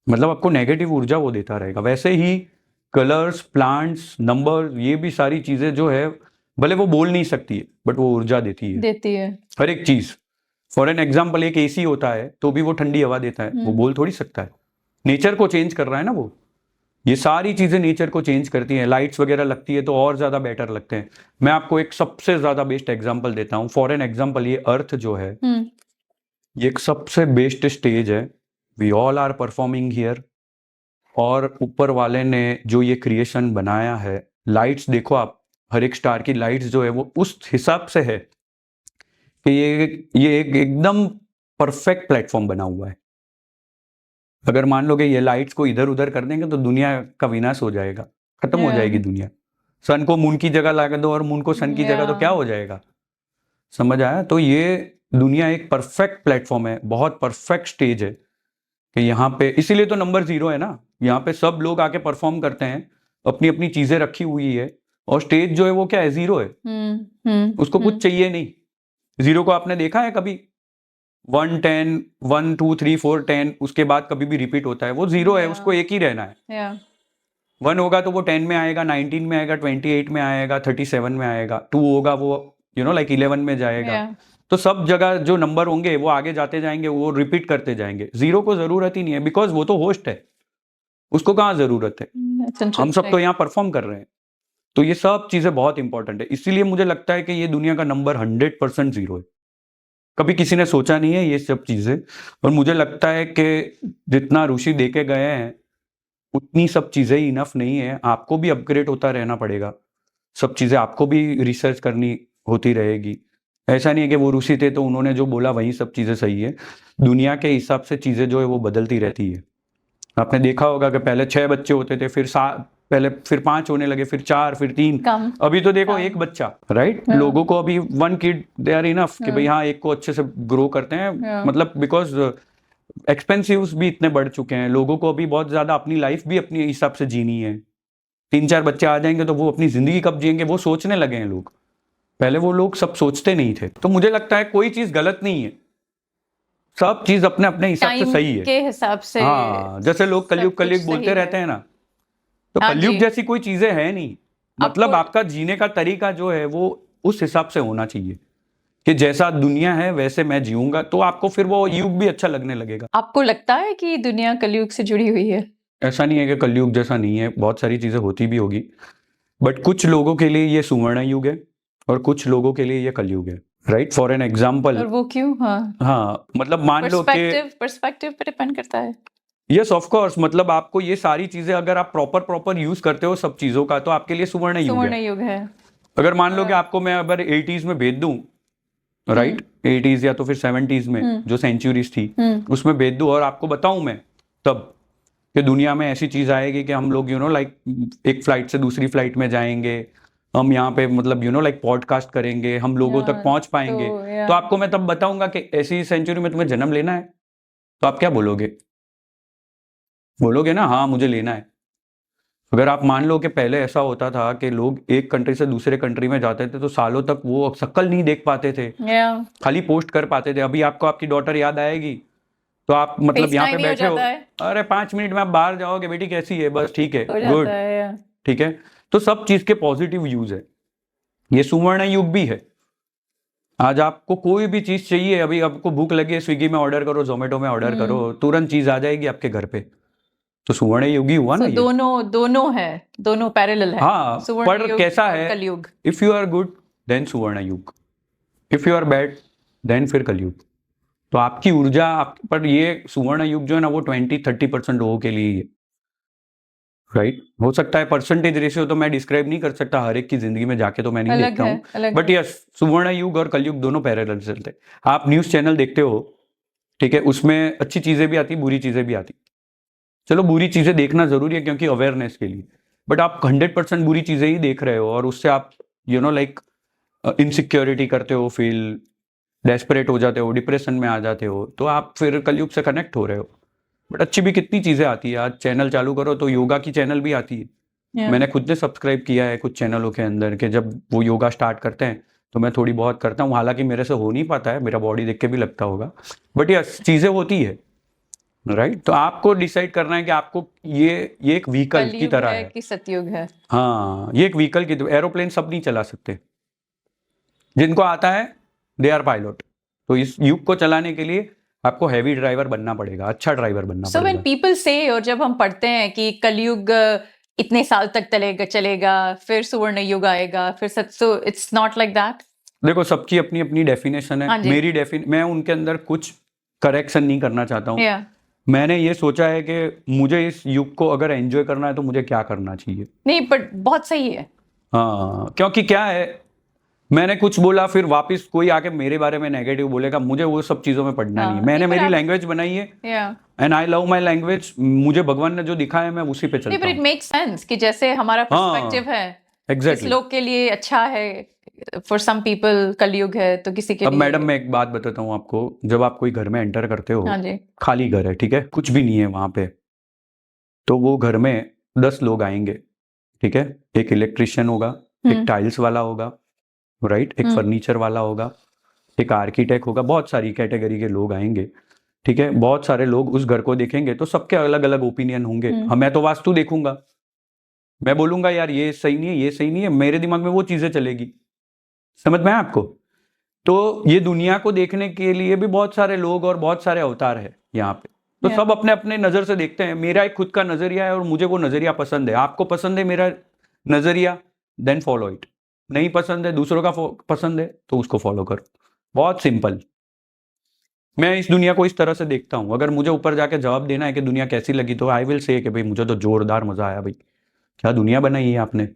मतलब आपको नेगेटिव ऊर्जा वो देता रहेगा। वैसे ही कलर्स, प्लांट्स, नंबर, ये भी सारी चीज़ें जो है, भले वो बोल नहीं सकती है बट वो ऊर्जा देती है हर एक चीज़। फॉर एन एग्जाम्पल एक एसी होता है तो भी वो ठंडी हवा देता है, वो बोल थोड़ी सकता है, नेचर को चेंज कर रहा है ना वो। ये सारी चीजें नेचर को चेंज करती हैं, लाइट्स वगैरह लगती है तो और ज्यादा बेटर लगते हैं। मैं आपको एक सबसे ज्यादा बेस्ट एग्जांपल देता हूँ। फॉर एन एग्जांपल, ये अर्थ जो है ये एक सबसे बेस्ट स्टेज है, we all are performing here, और ऊपर वाले ने जो ये क्रिएशन बनाया है, लाइट्स देखो आप, हर एक स्टार की लाइट्स जो है वो उस हिसाब से है कि ये एक एकदम परफेक्ट प्लेटफॉर्म बना हुआ है। अगर मान लो कि ये लाइट्स को इधर उधर कर देंगे तो दुनिया का विनाश हो जाएगा, खत्म हो जाएगी दुनिया। सन को मून की जगह लगा दो और मून को सन की जगह, तो क्या हो जाएगा, समझ आया। तो ये दुनिया एक परफेक्ट प्लेटफॉर्म है, बहुत परफेक्ट स्टेज है कि यहाँ पे, इसीलिए तो नंबर 0 है ना, यहाँ पे सब लोग आके परफॉर्म करते हैं, अपनी अपनी चीजें रखी हुई है, और स्टेज जो है वो क्या है, 0 है, उसको कुछ चाहिए नहीं। 0 को आपने देखा है कभी, 1 10 1 2 3 4 10, उसके बाद कभी भी रिपीट होता है, वो 0 है, उसको एक ही रहना है। 1 होगा तो वो 10 में आएगा, 19 में आएगा, 28 में आएगा, 37 में आएगा, 2 होगा वो लाइक 11 में जाएगा। तो सब जगह जो नंबर होंगे वो आगे जाते जाएंगे, वो रिपीट करते जाएंगे। 0 को जरूरत ही नहीं है, बिकॉज वो तो होस्ट है, उसको कहाँ जरूरत है, हम सब तो यहाँ परफॉर्म कर रहे हैं। तो ये सब चीजें बहुत इंपॉर्टेंट है, इसीलिए मुझे लगता है कि ये दुनिया का नंबर 100% 0 है। कभी किसी ने सोचा नहीं है ये सब चीजें, और मुझे लगता है कि जितना ऋषि देके गए हैं उतनी सब चीजें इनफ नहीं है, आपको भी अपग्रेड होता रहना पड़ेगा, सब चीजें आपको भी रिसर्च करनी होती रहेगी। ऐसा नहीं है कि वो ऋषि थे तो उन्होंने जो बोला वही सब चीजें सही है, दुनिया के हिसाब से चीजें जो है वो बदलती रहती है। आपने देखा होगा कि पहले 6 बच्चे होते थे, फिर 5 होने लगे, फिर 4, फिर 3, अभी तो देखो 1 बच्चा, राइट। लोगों को अभी 1 किड दे आर इनफ कि भाई हाँ, एक को अच्छे से ग्रो करते हैं, मतलब बिकॉज एक्सपेंसिव भी इतने बढ़ चुके हैं, लोगों को अभी बहुत ज्यादा अपनी लाइफ भी अपने हिसाब से जीनी है। 3-4 बच्चे आ जाएंगे तो वो अपनी जिंदगी कब जिएंगे वो सोचने लगे हैं लोग, पहले वो लोग सब सोचते नहीं थे। तो मुझे लगता है कोई चीज गलत नहीं है, सब चीज अपने अपने हिसाब से सही है, के हिसाब से। हाँ, जैसे लोग कलयुग कलयुग बोलते रहते हैं ना, तो कलयुग जैसी कोई चीजें है नहीं, मतलब आपका जीने का तरीका जो है वो उस हिसाब से होना चाहिए कि जैसा दुनिया है वैसे मैं जीऊंगा, तो आपको फिर वो युग भी अच्छा लगने लगेगा। आपको लगता है कि दुनिया कलयुग से जुड़ी हुई है? ऐसा नहीं है कि कलयुग जैसा नहीं है, बहुत सारी चीजें होती भी होगी, बट कुछ लोगों के लिए ये सुवर्ण युग है और कुछ लोगों के लिए ये कलयुग है, राइट। फॉर एन एग्जाम्पल, और वो क्यों? हाँ, मतलब मान लो कि पर्सपेक्टिव पे डिपेंड करता है। यस ऑफ कोर्स, मतलब आपको ये सारी चीजें अगर आप प्रॉपर यूज करते हो सब चीजों का, तो आपके लिए सुवर्ण युग है। अगर मान लो कि आपको मैं अगर 80s में भेज दूं, राइट, 80s या तो फिर 70s में जो सेंचुरीज थी उसमें भेज दूं, और आपको बताऊं मैं तब कि दुनिया में ऐसी चीज आएगी कि हम लोग लाइक एक फ्लाइट से दूसरी फ्लाइट में जाएंगे, हम यहाँ पे मतलब लाइक पॉडकास्ट करेंगे, हम लोगों तक पहुंच पाएंगे, तो आपको मैं तब बताऊंगा कि ऐसी सेंचुरी में तुम्हें जन्म लेना है, तो आप क्या बोलोगे ना हाँ मुझे लेना है। अगर आप मान लो कि पहले ऐसा होता था कि लोग एक कंट्री से दूसरे कंट्री में जाते थे तो सालों तक वो शक्ल नहीं देख पाते थे, खाली पोस्ट कर पाते थे। अभी आपको आपकी डॉटर याद आएगी तो आप मतलब यहाँ पे बैठे हो, अरे 5 मिनट में आप बाहर जाओगे, बेटी कैसी है, बस ठीक है, गुड, ठीक है। तो सब चीज के पॉजिटिव यूज है, ये सुवर्ण युग भी है। आज आपको कोई भी चीज चाहिए, अभी आपको भूख लगी है, स्विगी में ऑर्डर करो, जोमेटो में ऑर्डर करो, तुरंत चीज आ जाएगी आपके घर पे, तो सुवर्ण युग ही हुआ ना। दोनों है, दोनों पैरेलल है। हाँ, पर कैसा है, कलयुग। If you are good then सुवर्ण युग, if you are bad then फिर कलयुग। तो आपकी ऊर्जा पर ये सुवर्ण युग जो है ना वो 20-30% लोगों के लिए ही है, राइट। हो सकता है परसेंटेज रेशियो तो मैं डिस्क्राइब नहीं कर सकता हर एक की जिंदगी में जाके, तो मैं नहीं देखता हूँ, बट यस सुवर्ण युग और कलयुग दोनों पैरेलल चलते हैं। आप न्यूज चैनल देखते हो, ठीक है, उसमें अच्छी चीजें भी आती, बुरी चीजें भी आती। चलो बुरी चीजें देखना जरूरी है क्योंकि अवेयरनेस के लिए, बट आप 100% बुरी चीजें ही देख रहे हो और उससे आप लाइक इनसिक्योरिटी करते हो, फील डेस्परेट हो जाते हो, डिप्रेशन में आ जाते हो, तो आप फिर कलयुग से कनेक्ट हो रहे हो। बट अच्छी भी कितनी चीज़ें आती है, आज चैनल चालू करो तो योगा की चैनल भी आती है। Yeah. मैंने खुद ने सब्सक्राइब किया है कुछ चैनलों के अंदर कि जब वो योगा स्टार्ट करते हैं तो मैं थोड़ी बहुत करता हूँ, हालांकि मेरे से हो नहीं पाता है, मेरा बॉडी देख के भी लगता होगा, बट यस चीज़ें होती है, राइट। तो आपको डिसाइड करना है कि आपको ये एक व्हीकल की कलयुग तरह है है। कि सतयुग है? हाँ, ये एक व्हीकल की, एरोप्लेन सब नहीं चला सकते, जिनको आता है दे आर पायलट। तो इस युग को चलाने के लिए आपको हैवी ड्राइवर बनना पड़ेगा, अच्छा ड्राइवर बनना So when पड़ेगा। people say, और जब हम पढ़ते हैं कि कलयुग इतने साल तक चलेगा, फिर सुवर्ण युग आएगा, फिर so it's not like that? देखो, सबकी अपनी अपनी डेफिनेशन हाँ है, जी। मेरी मैं उनके अंदर कुछ करेक्शन नहीं करना चाहता हूँ। Yeah. मैंने ये सोचा है कि मुझे इस युग को अगर एंजॉय करना है तो मुझे क्या करना चाहिए। नहीं, बट बहुत सही है। हाँ, क्योंकि क्या है, मैंने कुछ बोला फिर वापस कोई आके मेरे बारे में नेगेटिव बोलेगा, मुझे वो सब चीज़ों में पढ़ना नहीं है। मैंने नहीं, पर मेरी आप- लैंग्वेज बनाई है Yeah. And I love my language, मुझे भगवान ने जो दिखाया है मैं उसी पे नहीं, चलता पर इट हूँ। मेक्स सेंस कि जैसे हमारा हाँ, पर्सपेक्टिव है, इस एग्जैक्टली। लोग के लिए अच्छा है, फॉर सम पीपल कलयुग है, तो किसी के अब लिए। मैडम मैं एक बात बताता हूँ आपको, जब आप कोई घर में एंटर करते हो, हाँ जी। खाली घर है, ठीक है, कुछ भी नहीं है वहां पे, तो वो घर में 10 लोग आएंगे, ठीक है, एक इलेक्ट्रिशियन होगा, एक टाइल्स वाला होगा, राइट, एक फर्नीचर वाला होगा, एक आर्किटेक्ट होगा, बहुत सारी कैटेगरी के लोग आएंगे, ठीक है। बहुत सारे लोग उस घर को देखेंगे तो सबके अलग अलग ओपिनियन होंगे। हाँ, मैं तो वास्तु देखूंगा, मैं बोलूंगा यार ये सही नहीं है, ये सही नहीं है, मेरे दिमाग में वो चीजें चलेगी, समझ में है आपको। तो ये दुनिया को देखने के लिए भी बहुत सारे लोग और बहुत सारे अवतार है यहाँ पे, तो सब अपने अपने नजर से देखते हैं। मेरा एक खुद का नजरिया है और मुझे वो नजरिया पसंद है। आपको पसंद है मेरा नजरिया, देन फॉलो इट। नहीं पसंद है, दूसरों का पसंद है, तो उसको फॉलो करो। बहुत सिंपल। मैं इस दुनिया को इस तरह से देखता हूं। अगर मुझे ऊपर जाके जवाब देना है कि दुनिया कैसी लगी, तो आई विल से कि भाई मुझे तो जोरदार मजा आया, भाई क्या दुनिया बनाई है आपने,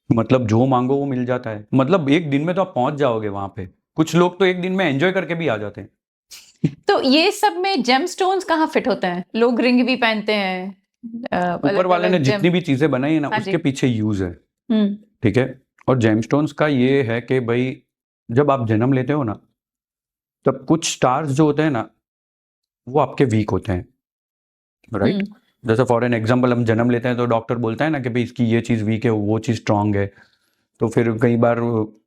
मतलब जो मांगो वो मिल जाता है। मतलब एक दिन में तो आप पहुंच जाओगे वहां पे। कुछ लोग तो एक दिन में एंजॉय करके भी आ जाते हैं। तो ये सब में जेमस्टोन्स कहाँ फिट होते हैं? लोग रिंग भी पहनते हैं, ऊपर वाले ने जितनी भी चीजें बनाई है ना, हाँ उसके जी। पीछे यूज है, ठीक है। और जेमस्टोन्स का ये है कि भाई जब आप जन्म लेते हो ना, तब कुछ स्टार्स जो होते हैं ना, वो आपके वीक होते हैं, राइट। जैसे फॉर एन एग्जांपल हम जन्म लेते हैं तो डॉक्टर बोलता है ना कि भाई इसकी ये चीज़ वीक है, वो चीज़ स्ट्रांग है, तो फिर कई बार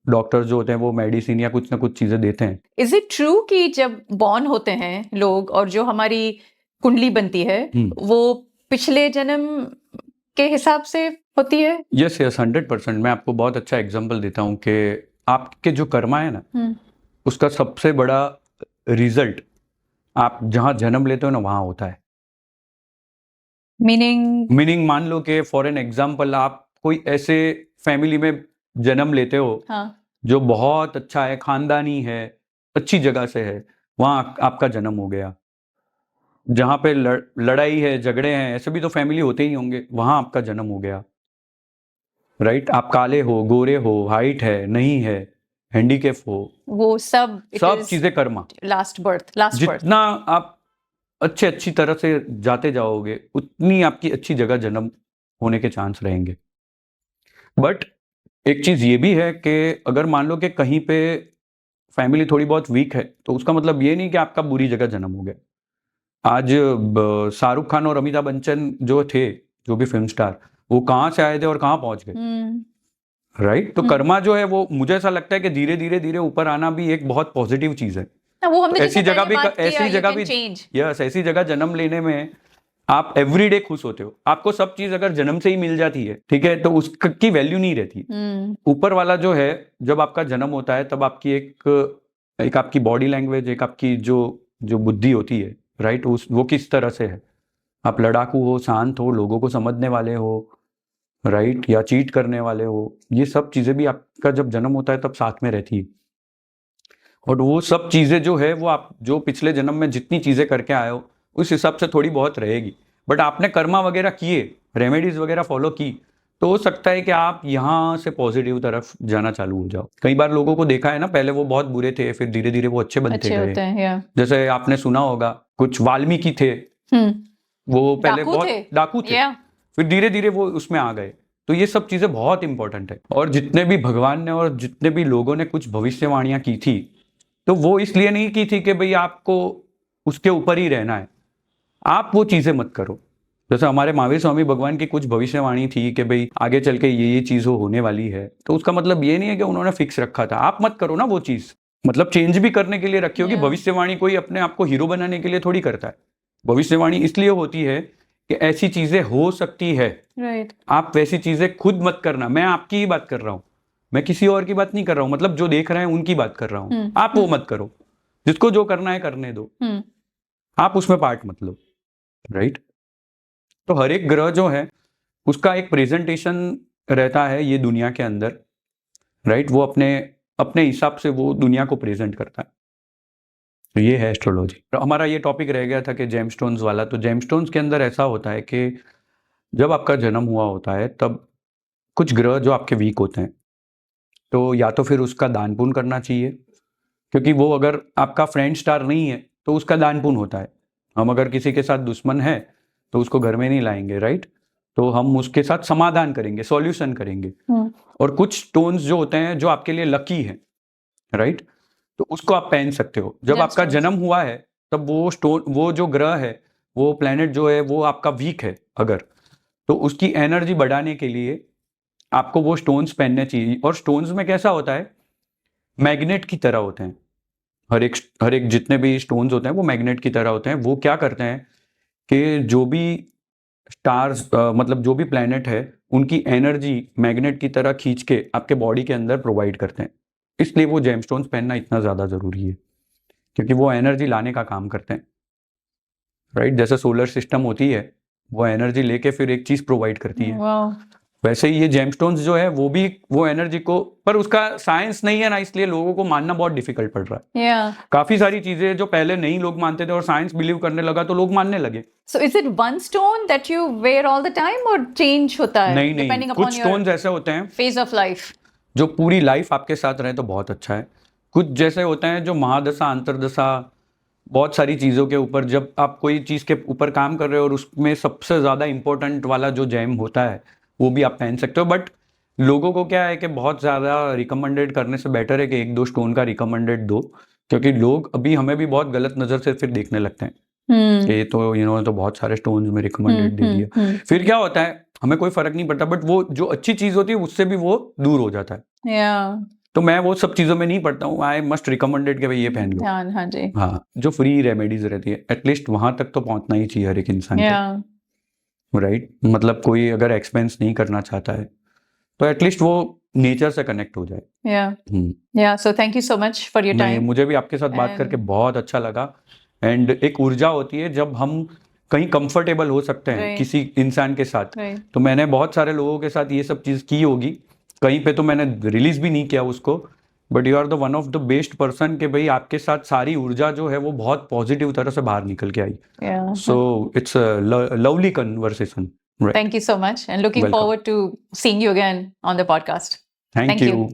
डॉक्टर जो होते हैं वो मेडिसिन या कुछ ना कुछ चीज़ें देते हैं। इज इट ट्रू कि जब बॉर्न होते हैं लोग और जो हमारी कुंडली बनती है वो पिछले जन्म के हिसाब से होती है? Yes yes, 100%। मैं आपको बहुत अच्छा एग्जांपल देता हूँ कि आपके जो कर्मा है ना, उसका सबसे बड़ा रिजल्ट आप जहाँ जन्म लेते हो ना वहाँ होता है। मीनिंग मान लो कि फॉर एन एग्जांपल आप कोई ऐसे फैमिली में जन्म लेते हो, हाँ। जो बहुत अच्छा है, खानदानी है, अच्छी जगह से है, वहाँ आपका जन्म हो गया। जहाँ पे लड़ाई है, झगड़े हैं, ऐसे भी तो फैमिली होते ही होंगे, वहाँ आपका जन्म हो गया, राइट। आप काले हो, गोरे हो, हाइट है, नहीं है, हैंडीकैप हो, वो सब चीजें कर्मा। लास्ट बर्थ जितना आप अच्छी तरह से जाते जाओगे, उतनी आपकी अच्छी जगह जन्म होने के चांस रहेंगे। बट एक चीज ये भी है कि अगर मान लो कि कहीं पे फैमिली थोड़ी बहुत वीक है, तो उसका मतलब ये नहीं कि आपका बुरी जगह जन्म हो गया। आज शाहरुख खान और अमिताभ बच्चन जो थे, जो भी फिल्म स्टार, वो कहाँ से आए थे और कहाँ पहुंच गए, राइट। तो कर्मा जो है वो मुझे ऐसा लगता है कि धीरे धीरे धीरे ऊपर आना भी एक बहुत पॉजिटिव चीज है। वो हमने ऐसी जगह भी यस, ऐसी जगह जन्म लेने में आप एवरीडे खुश होते हो। आपको सब चीज अगर जन्म से ही मिल जाती है, ठीक है, तो उसकी वैल्यू नहीं रहती। ऊपर वाला जो है, जब आपका जन्म होता है तब आपकी एक आपकी बॉडी लैंग्वेज, एक आपकी जो बुद्धि होती है, राइट, वो किस तरह से है। आप लड़ाकू हो, शांत हो, लोगों को समझने वाले हो, राइट, या चीट करने वाले हो, ये सब चीजें भी आपका जब जन्म होता है तब साथ में रहती है। और वो सब चीजें जो है वो आप जो पिछले जन्म में जितनी चीजें करके आए हो उस हिसाब से थोड़ी बहुत रहेगी। बट आपने कर्मा वगैरह किए, रेमेडीज वगैरह फॉलो की, तो हो सकता है कि आप यहाँ से पॉजिटिव तरफ जाना चालू हो जाओ। कई बार लोगों को देखा है ना, पहले वो बहुत बुरे थे, फिर धीरे धीरे वो अच्छे बनते गए। जैसे आपने सुना होगा कुछ वाल्मीकि थे, वो पहले बहुत डाकू थे, फिर धीरे धीरे वो उसमें आ गए, तो ये सब चीज़ें बहुत इंपॉर्टेंट है। और जितने भी भगवान ने और जितने भी लोगों ने कुछ भविष्यवाणियाँ की थी, तो वो इसलिए नहीं की थी कि भाई आपको उसके ऊपर ही रहना है, आप वो चीज़ें मत करो। जैसे हमारे महावीर स्वामी भगवान की कुछ भविष्यवाणी थी कि भाई आगे चल के ये चीज़ होने वाली है, तो उसका मतलब ये नहीं है कि उन्होंने फिक्स रखा था, आप मत करो ना वो चीज़। मतलब चेंज भी करने के लिए रखी होगी। Yeah. भविष्यवाणी कोई अपने आप को हीरो बनाने के लिए थोड़ी करता है। भविष्यवाणी इसलिए होती है कि ऐसी चीज़ें हो सकती है, राइट आप वैसी चीज़ें खुद मत करना। मैं आपकी ही बात कर रहा हूँ, मैं किसी और की बात नहीं कर रहा हूँ, मतलब जो देख रहे हैं उनकी बात कर रहा हूँ। आप वो मत करो, जिसको जो करना है करने दो, आप उसमें पार्ट मत लो, राइट। तो हर एक ग्रह जो है उसका एक प्रेजेंटेशन रहता है ये दुनिया के अंदर, राइट। वो अपने अपने हिसाब से वो दुनिया को प्रेजेंट करता है। तो ये है एस्ट्रोलॉजी। तो हमारा ये टॉपिक रह गया था कि जेमस्टोन्स वाला। तो जेमस्टोन्स के अंदर ऐसा होता है कि जब आपका जन्म हुआ होता है तब कुछ ग्रह जो आपके वीक होते हैं, तो या तो फिर उसका दान पुण्य करना चाहिए, क्योंकि वो अगर आपका फ्रेंड स्टार नहीं है तो उसका दान पुण्य होता है। हम अगर किसी के साथ दुश्मन है तो उसको घर में नहीं लाएंगे, राइट। तो हम उसके साथ समाधान करेंगे, सॉल्यूशन करेंगे। और कुछ स्टोन्स जो होते हैं जो आपके लिए लकी है, राइट, तो उसको आप पहन सकते हो। जब आपका Gemstones. जन्म हुआ है तब वो स्टोन, वो जो ग्रह है, वो प्लेनेट जो है वो आपका वीक है अगर, तो उसकी एनर्जी बढ़ाने के लिए आपको वो स्टोन्स पहनने चाहिए। और स्टोन्स में कैसा होता है, मैग्नेट की तरह होते हैं। हर एक जितने भी स्टोन्स होते हैं वो मैग्नेट की तरह होते हैं। वो क्या करते हैं कि जो भी स्टार्स मतलब जो भी प्लैनेट है उनकी एनर्जी मैग्नेट की तरह खींच के आपके बॉडी के अंदर प्रोवाइड करते हैं। इसलिए वो जेमस्टोन्स पहनना इतना ज़्यादा ज़रूरी है, क्योंकि वो एनर्जी लाने का काम करते हैं, राइट। जैसे सोलर सिस्टम होती है, वो एनर्जी लेके फिर एक चीज़ प्रोवाइड करती है, वाओ वैसे ही ये जेमस्टोन्स जो है वो भी वो एनर्जी को, पर उसका साइंस नहीं है ना, इसलिए लोगों को मानना बहुत डिफिकल्ट पड़ रहा है। या काफ़ी सारी चीज़ें जो पहले नहीं लोग मानते थे और साइंस बिलीव करने लगा तो लोग मानने लगे। So is it one stone that you wear all the time और चेंज होता है नहीं डिपेंडिंग नहीं, अपॉन कुछ योर स्टोन्स ऐसे होते हैं फेज ऑफ लाइफ जो पूरी लाइफ आपके साथ रहे तो बहुत अच्छा है। कुछ जैसे होते हैं जो महादशा अंतरदशा बहुत सारी चीज़ों के ऊपर, जब आप कोई चीज़ के ऊपर काम कर रहे हो और उसमें सबसे ज़्यादा इंपॉर्टेंट वाला जो जैम होता है वो भी आप पहन सकते हो। बट लोगों को क्या है कि बहुत ज़्यादा रिकमेंडेड करने से बेटर है कि एक दो स्टोन का रिकमेंडेड दो, क्योंकि लोग अभी हमें भी बहुत गलत नज़र से फिर देखने लगते हैं कि ये तो इन्होंने तो बहुत सारे स्टोन्स में रिकमेंडेड दे दिया। फिर क्या होता है, हमें कोई फर्क नहीं पड़ता, बट वो जो अच्छी चीज़ होती है उससे भी वो दूर हो जाता है। या तो मैं वो सब चीज़ों में नहीं पढ़ता हूँ। आई मस्ट रिकमेंडेड कि भाई ये पहन लो। ध्यान हाँ जी हाँ, जो फ्री रेमेडीज रहती है एटलीस्ट वहां तक तो पहुंचना ही चाहिए हर एक इंसान या को, राइट। मतलब कोई अगर एक्सपेंस नहीं करना चाहता है तो एटलीस्ट वो नेचर से कनेक्ट हो जाए। या so thank you so much for your नहीं, टाइम मुझे भी आपके साथ बात करके बहुत अच्छा लगा। एंड एक ऊर्जा होती है जब हम कहीं कंफर्टेबल हो सकते हैं Right. किसी इंसान के साथ। राइट तो मैंने बहुत सारे लोगों के साथ ये सब चीज़ की होगी, कहीं पे तो मैंने रिलीज भी नहीं किया उसको, but you are the one of the best person के भाई आपके साथ सारी ऊर्जा जो है वो बहुत पॉजिटिव तरह से बाहर निकल के आई। या so it's lovely conversation. thank you so much and looking Welcome. forward to seeing you again on the podcast thank Thank you. You.